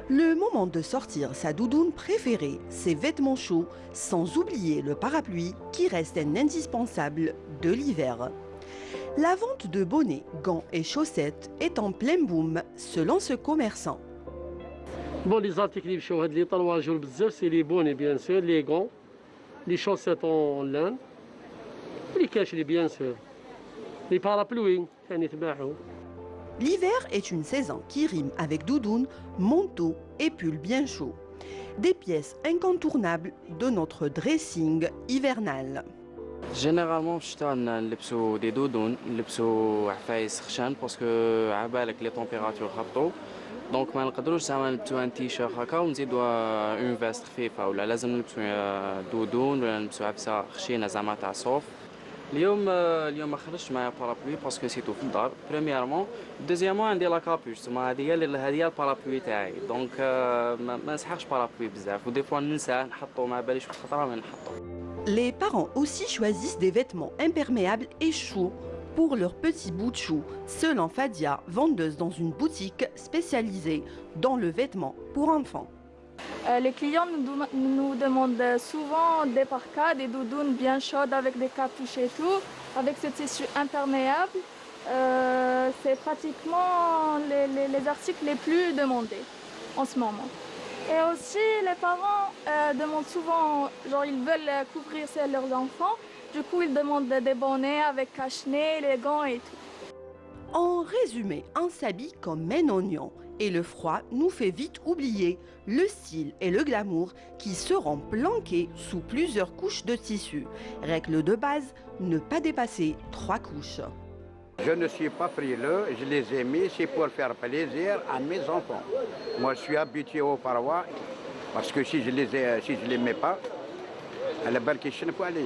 Le moment de sortir sa doudoune préférée, ses vêtements chauds, sans oublier le parapluie qui reste un indispensable de l'hiver. La vente de bonnets, gants et chaussettes est en plein boom selon ce commerçant. Bon, les articles qui sont les talons c'est les bonnets bien sûr, les gants, les chaussettes en laine. Les caches, bien sûr. Les parapluies, l'hiver est une saison qui rime avec doudoune, manteau et pull bien chaud. Des pièces incontournables de notre dressing hivernal. Généralement, je نلبسوا des doudounes, نلبسوا عفايس خشن parce que عبالك les températures هبطوا. دونك ما نقدروش زعما نلبسوا ان تيشيرت هكا ونزيدوا اون فيست خفيفه ولا لازم نلبسوا دودون ولا نلبسوا عبسه خشينه زعما تاع صوف. اليوم ما خرجتش معايا بارابلوي باسكو سيتو في الدار بريميرمون دوزيامون عندي لا كابوش تما هذه هي البارابلوي تاعي دونك ما نسحقش بارابلوي بزاف ودي فوا ننساه نحطو ما باليش في الخطره ما نحطو. Les parents aussi choisissent des vêtements imperméables et chauds pour leurs petits bouts de chou, selon Fadia, vendeuse dans une boutique spécialisée dans le vêtement pour enfants. Les clients nous demandent souvent des parkas, des doudounes bien chaudes avec des capuches et tout, avec ce tissu imperméable. C'est pratiquement les articles les plus demandés en ce moment. Et aussi, les parents demandent souvent, genre ils veulent couvrir leurs enfants, du coup ils demandent des bonnets avec cache-nez, les gants et tout. En résumé, on s'habille comme un oignon et le froid nous fait vite oublier le style et le glamour qui seront planqués sous plusieurs couches de tissu. Règle de base, ne pas dépasser 3 couches. Je ne suis pas frileux, je les ai mis, c'est pour faire plaisir à mes enfants. Moi, je suis habitué au paroi, Parce que si je les mets pas, à la balle qui ne peut aller.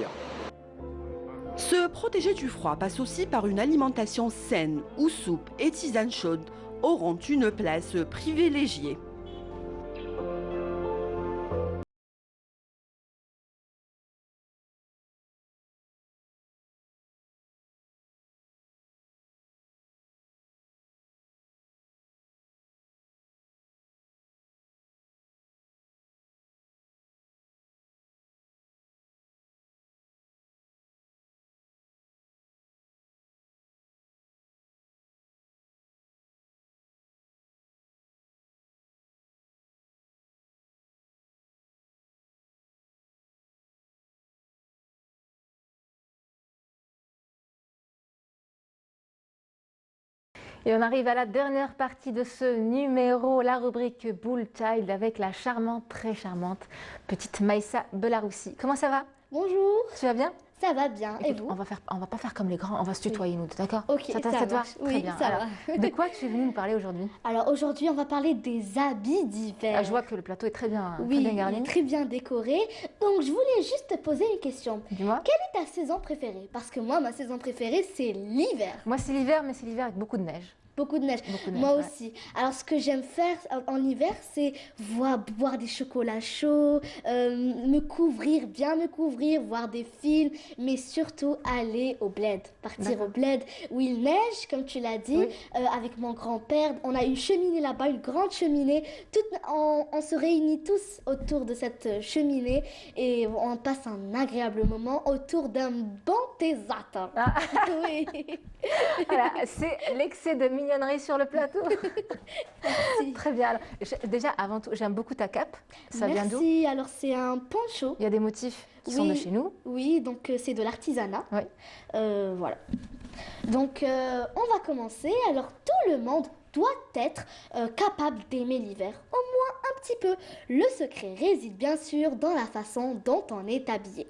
Se protéger du froid passe aussi par une alimentation saine où soupe et tisane chaude auront une place privilégiée. Et on arrive à la dernière partie de ce numéro, la rubrique Bull Child avec la charmante, très charmante petite Maïssa Belaroussi. Comment ça va? Bonjour. Tu vas bien? Ça va bien. Écoute, Et vous? On va pas faire comme les grands, on va se tutoyer nous, d'accord? Ok, ça te ça va? marche. Très Oui, bien. ça Alors, va. de quoi tu es venue nous parler aujourd'hui? Alors aujourd'hui, on va parler des habits d'hiver. Ah, je vois que le plateau est très bien garni. Il est très bien décoré. Donc je voulais juste te poser une question. Dis-moi. Quelle est ta saison préférée? Parce que moi, ma saison préférée, c'est l'hiver. Moi, c'est l'hiver, mais c'est l'hiver avec beaucoup de neige. Beaucoup de neige. Moi aussi. Alors, ce que j'aime faire en hiver, c'est boire des chocolats chauds, me couvrir, bien me couvrir, voir des films, mais surtout aller au bled. Partir au bled où il neige, comme tu l'as dit, avec mon grand-père. On a une cheminée là-bas, une grande cheminée. On se réunit tous autour de cette cheminée et on passe un agréable moment autour d'un bon théâtre. Ah. Oui. Voilà, c'est l'excès de mignonnerie sur le plateau. Très bien. Alors, déjà, avant tout, j'aime beaucoup ta cape. Ça vient d'où? Merci. Alors, c'est un poncho. Il y a des motifs qui sont de chez nous. Oui, donc c'est de l'artisanat. Oui. Voilà. Donc, on va commencer. Alors, tout le monde doit être capable d'aimer l'hiver, au moins un petit peu. Le secret réside bien sûr dans la façon dont on est habillé.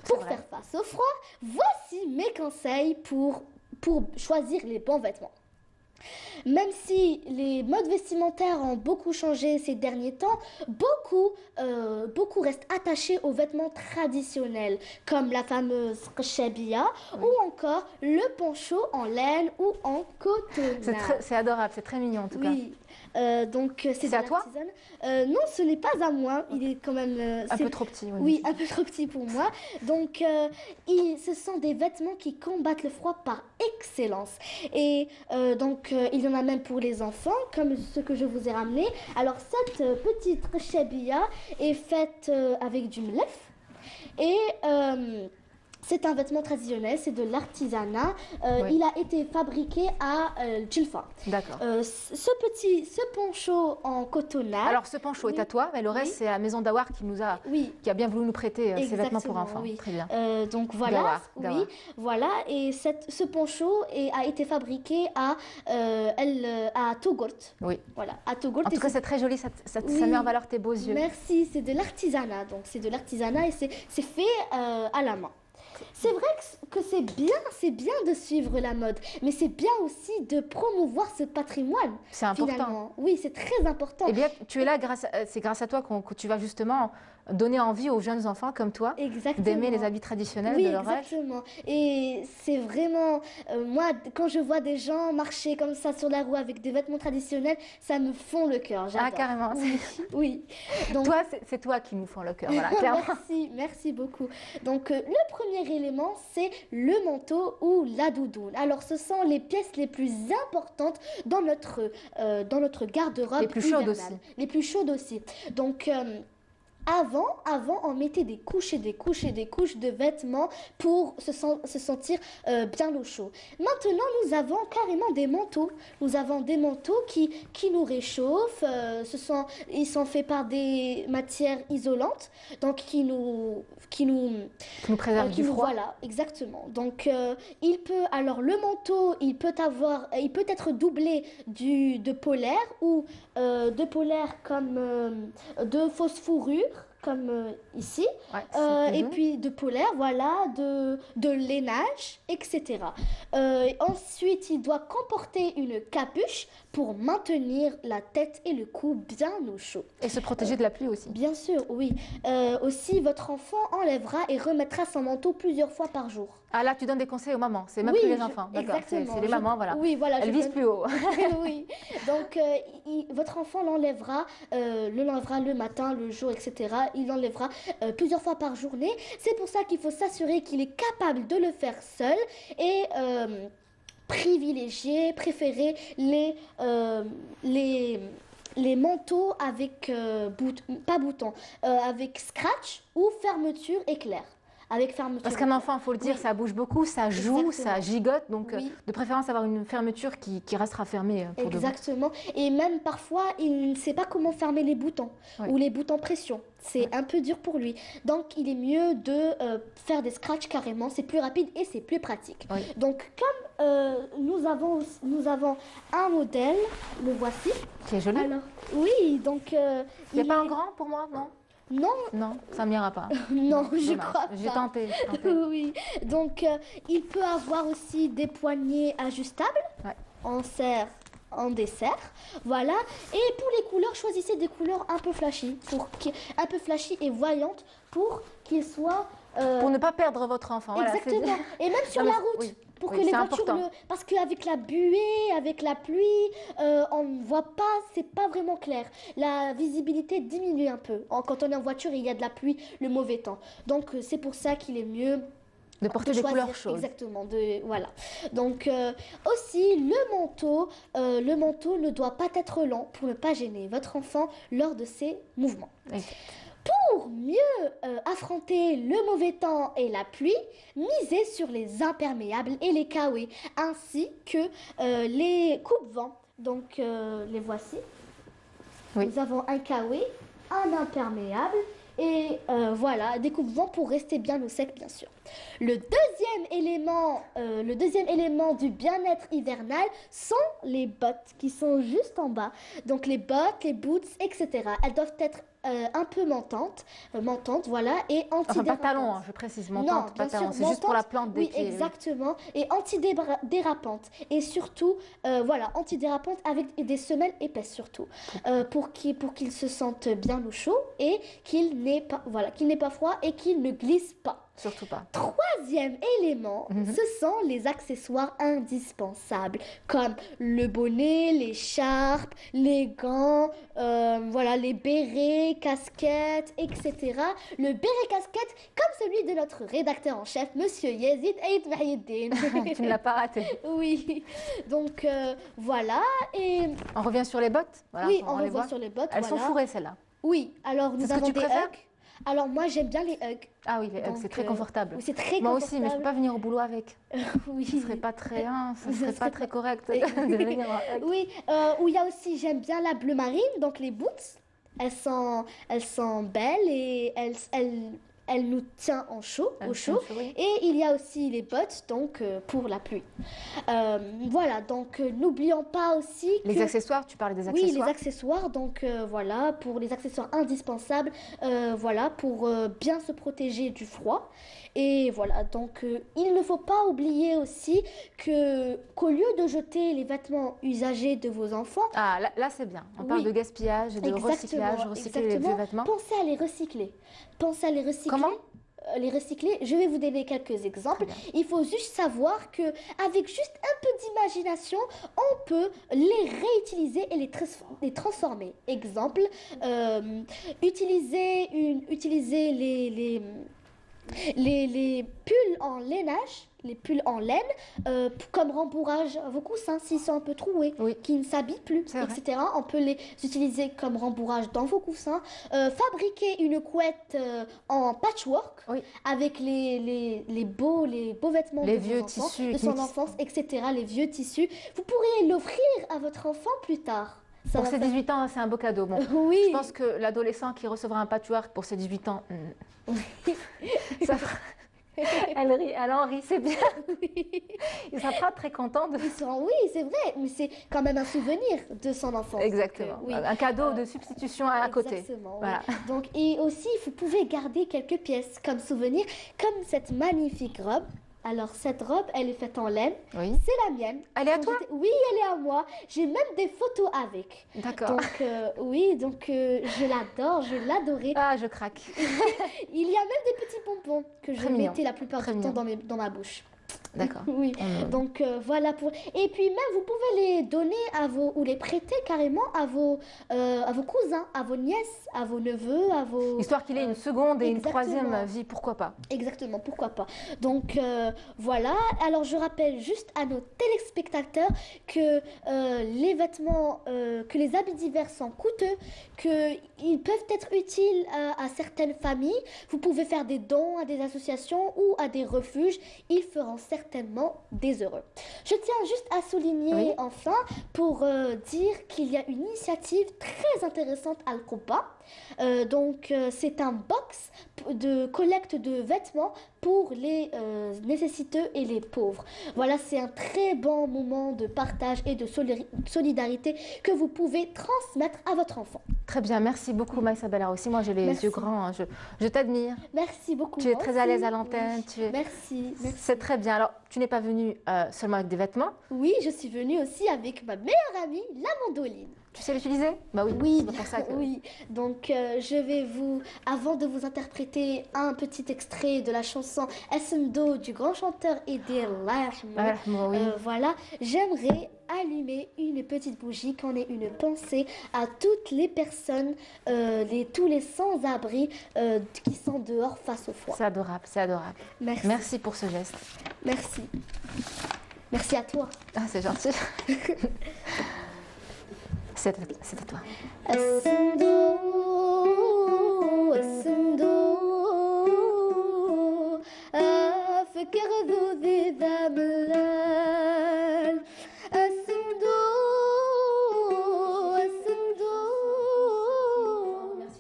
Pour faire face au froid, voici mes conseils pour choisir les bons vêtements. Même si les modes vestimentaires ont beaucoup changé ces derniers temps, beaucoup restent attachés aux vêtements traditionnels, comme la fameuse kchabia ou encore le poncho en laine ou en coton. C'est adorable, c'est très mignon en tout cas. Donc c'est à toi? Non, ce n'est pas à moi. Il est quand même un peu trop petit. Oui, un peu trop petit pour moi. Donc ce sont des vêtements qui combattent le froid par excellence. Et donc il y en a même pour les enfants, comme ce que je vous ai ramené. Alors cette petite kchabia est faite avec du mlef et c'est un vêtement traditionnel, c'est de l'artisanat. Il a été fabriqué à Djilfa. D'accord. Ce poncho en cotonnade. Alors ce poncho est à toi, mais le reste c'est la maison d'Awar qui a bien voulu nous prêter ces vêtements pour enfants. Oui. Très bien. Donc voilà. Dawar. Oui, voilà. Et ce poncho a été fabriqué à Touggourt. Oui. Voilà, à Touggourt. En tout cas, c'est très joli. Ça met en valeur tes beaux yeux. Merci. C'est de l'artisanat. Donc c'est de l'artisanat et c'est fait à la main. C'est vrai que c'est bien de suivre la mode, mais c'est bien aussi de promouvoir ce patrimoine. C'est important. Finalement. Oui, c'est très important. Eh bien, tu es là, c'est grâce à toi que tu vas justement donner envie aux jeunes enfants comme toi d'aimer les habits traditionnels de leur âge. Exactement. Et c'est vraiment, moi, quand je vois des gens marcher comme ça sur la roue avec des vêtements traditionnels, ça me fond le cœur. Ah, carrément. Oui. Donc, c'est toi qui nous fond le cœur, voilà, clairement. Merci beaucoup. Donc, le premier élément, c'est le manteau ou la doudoune. Alors, ce sont les pièces les plus importantes dans notre garde-robe. Les plus chaudes aussi. Les plus chaudes aussi. Donc, avant, on mettait des couches et des couches et des couches de vêtements pour se sentir bien au chaud. Maintenant, nous avons carrément des manteaux. Nous avons des manteaux qui nous réchauffent. Ils sont faits par des matières isolantes, donc qui nous préservent du froid. Voilà, exactement. Donc, le manteau, il peut être doublé de polaire ou de polaire comme de fausse fourrure, comme ici, et puis de polaire, voilà, de lainage, etc. Ensuite, il doit comporter une capuche pour maintenir la tête et le cou bien au chaud. Et se protéger de la pluie aussi. Bien sûr, oui. Aussi, votre enfant enlèvera et remettra son manteau plusieurs fois par jour. Ah là, tu donnes des conseils aux mamans, c'est même plus les enfants. D'accord, c'est les mamans, voilà. Oui, voilà. Elles visent plus haut. Oui. Donc, votre enfant l'enlèvera le matin, le jour, etc. Il l'enlèvera plusieurs fois par journée. C'est pour ça qu'il faut s'assurer qu'il est capable de le faire seul et préférer les manteaux avec, pas bouton, avec scratch ou fermeture éclair. Avec fermeture. Parce qu'un enfant, il faut le dire, ça bouge beaucoup, ça joue, ça gigote, donc de préférence avoir une fermeture qui restera fermée pour Exactement. Et même parfois, il ne sait pas comment fermer les boutons ou les boutons pression. C'est un peu dur pour lui. Donc, il est mieux de faire des scratchs carrément. C'est plus rapide et c'est plus pratique. Donc, comme nous avons un modèle, le voici. Qui est joli. Alors, oui, donc... il n'y a pas un grand pour moi, non? Non. Non, ça m'ira pas. Non, je crois pas. J'ai tenté. Oui. Donc, il peut avoir aussi des poignées ajustables. En serre, en dessert. Voilà. Et pour les couleurs, choisissez des couleurs un peu flashy. Un peu flashy et voyantes pour qu'il soit... Pour ne pas perdre votre enfant. Exactement. Voilà, et même sur la route. Pour que les voitures... Parce qu'avec la buée, avec la pluie, on ne voit pas, c'est pas vraiment clair. La visibilité diminue un peu. Quand on est en voiture et il y a de la pluie, le mauvais temps. Donc c'est pour ça qu'il est mieux... De porter des couleurs chaudes. Exactement, voilà. Donc aussi, le manteau ne doit pas être lent pour ne pas gêner votre enfant lors de ses mouvements. Pour mieux affronter le mauvais temps et la pluie, misez sur les imperméables et les kawés, ainsi que les coupe-vents. Donc les voici. Nous avons un kawé, un imperméable et voilà, des coupe-vents pour rester bien au sec, bien sûr. Le deuxième élément du bien-être hivernal sont les bottes qui sont juste en bas. Donc les bottes, les boots, etc. Elles doivent être un peu montantes, voilà, et antidérapantes. Enfin, pas talons, je précise, montantes, pas talons, c'est juste pour la plante des pieds. Oui, exactement, et antidérapantes. Et surtout, voilà, antidérapantes avec des semelles épaisses surtout, pour qu'ils se sentent bien au chaud et qu'il n'ait pas froid et qu'il ne glisse pas. Surtout pas. Troisième élément, ce sont les accessoires indispensables, comme le bonnet, l'écharpe, les gants, voilà, les bérets, casquettes, etc. Le béret casquette, comme celui de notre rédacteur en chef, Monsieur Yazid Aïd Mahieddine. Tu ne l'as pas raté. Oui, donc voilà. Et... On revient sur les bottes. Voilà, oui, on revient sur les bottes. Elles sont fourrées, celles-là. Oui, alors nous avons des Uggs. Alors moi j'aime bien les Uggs. Ah oui, les Uggs, c'est très confortable. Oui, c'est très moi confortable. aussi, mais je ne peux pas venir au boulot avec. Oui. Ce serait pas très, pas très correct de venir en Uggs. Oui, où il y a aussi, j'aime bien la bleu marine, donc les boots. Elles sont belles et elles nous tiennent au chaud. Et il y a aussi les bottes, donc pour la pluie. Voilà, donc n'oublions pas aussi les accessoires, tu parlais des accessoires. Oui, les accessoires, donc voilà, pour les accessoires indispensables, voilà, pour bien se protéger du froid. Et voilà, donc il ne faut pas oublier aussi qu'au lieu de jeter les vêtements usagés de vos enfants... Ah, là c'est bien. On parle de gaspillage et de recyclage, recycler les vieux vêtements. Pensez à les recycler. Comment les recycler, je vais vous donner quelques exemples. Il faut juste savoir qu'avec juste un peu d'imagination, on peut les réutiliser et les transformer. Exemple, utiliser les pulls en lainage, les pulls en laine, comme rembourrage à vos coussins s'ils sont un peu troués, qui ne s'habillent plus, etc. On peut les utiliser comme rembourrage dans vos coussins. Fabriquer une couette en patchwork avec les beaux vêtements les de vieux vos enfants, tissus, de son enfance, etc. Les vieux tissus. Vous pourriez l'offrir à votre enfant plus tard. Pour ses 18 ans, c'est un beau cadeau. Bon, oui. Je pense que l'adolescent qui recevra un patchwork pour ses 18 ans, Elle rit, elle en rit, c'est bien. Il sera très content de... Oui, c'est vrai, mais c'est quand même un souvenir de son enfance. Exactement. Donc, oui. Un cadeau de substitution à côté. Exactement. Voilà. Oui. Donc, et aussi, vous pouvez garder quelques pièces comme souvenir, comme cette magnifique robe. Alors, cette robe, elle est faite en laine. Oui. C'est la mienne. Elle est à toi? Oui, elle est à moi. J'ai même des photos avec. D'accord. Donc, oui, donc je l'adore, je l'adorais. Ah, je craque. Il y a même des petits pompons que je mettais la plupart du temps dans ma bouche. D'accord. Oui, donc voilà pour... Et puis même, vous pouvez les donner à vos... ou les prêter carrément à vos cousins, à vos nièces, à vos neveux, à vos... Histoire qu'il ait une seconde et Exactement. une troisième vie, pourquoi pas? Exactement, pourquoi pas. Donc voilà, alors je rappelle juste à nos téléspectateurs que les vêtements, que les habits d'hiver sont coûteux, qu'ils peuvent être utiles à certaines familles. Vous pouvez faire des dons à des associations ou à des refuges. Ils feront certainement des heureux. Je tiens juste à souligner enfin pour dire qu'il y a une initiative très intéressante à Al-Quba. Donc c'est un box de collecte de vêtements pour les nécessiteux et les pauvres. Voilà, c'est un très bon moment de partage et de solidarité que vous pouvez transmettre à votre enfant. Très bien, merci beaucoup Maïssa Bellar aussi. Moi j'ai les yeux grands, je t'admire. Merci beaucoup. Tu es très à l'aise à l'antenne. Merci. C'est très bien. Alors, tu n'es pas venue seulement avec des vêtements? Oui, je suis venue aussi avec ma meilleure amie, la mandoline. Tu sais l'utiliser? Bah oui, oui, c'est pour ça que... oui. Donc je vais avant de vous interpréter un petit extrait de la chanson Esmdo du grand chanteur Edir Lahmo, voilà, j'aimerais allumer une petite bougie, qu'on ait une pensée à toutes les personnes, tous les sans-abri qui sont dehors face au froid. C'est adorable, c'est adorable. Merci. Merci pour ce geste. Merci. Merci à toi. Ah, c'est gentil. C'est à toi. Merci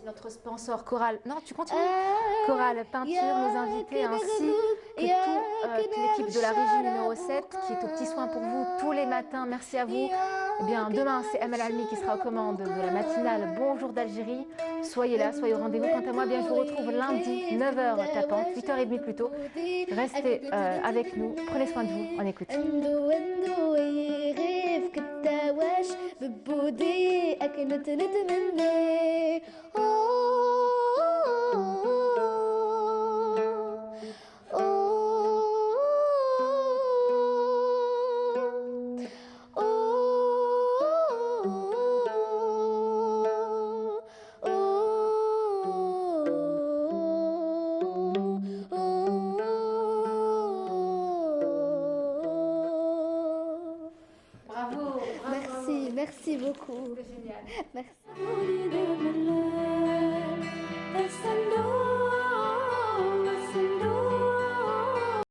notre sponsor Coral. Non, tu continues. Coral Peinture, nos invités ainsi que toute l'équipe de la régie numéro 7 qui est au petit soin pour vous tous les matins. Merci à vous. Eh bien, demain, c'est Amel Almi qui sera aux commandes de la matinale Bonjour d'Algérie. Soyez là, soyez au rendez-vous. Quant à moi, bien, je vous retrouve lundi, 9h tapante, 8h30 plus tôt. Restez avec nous. Prenez soin de vous. On écoute. Merci beaucoup. C'était génial. Merci.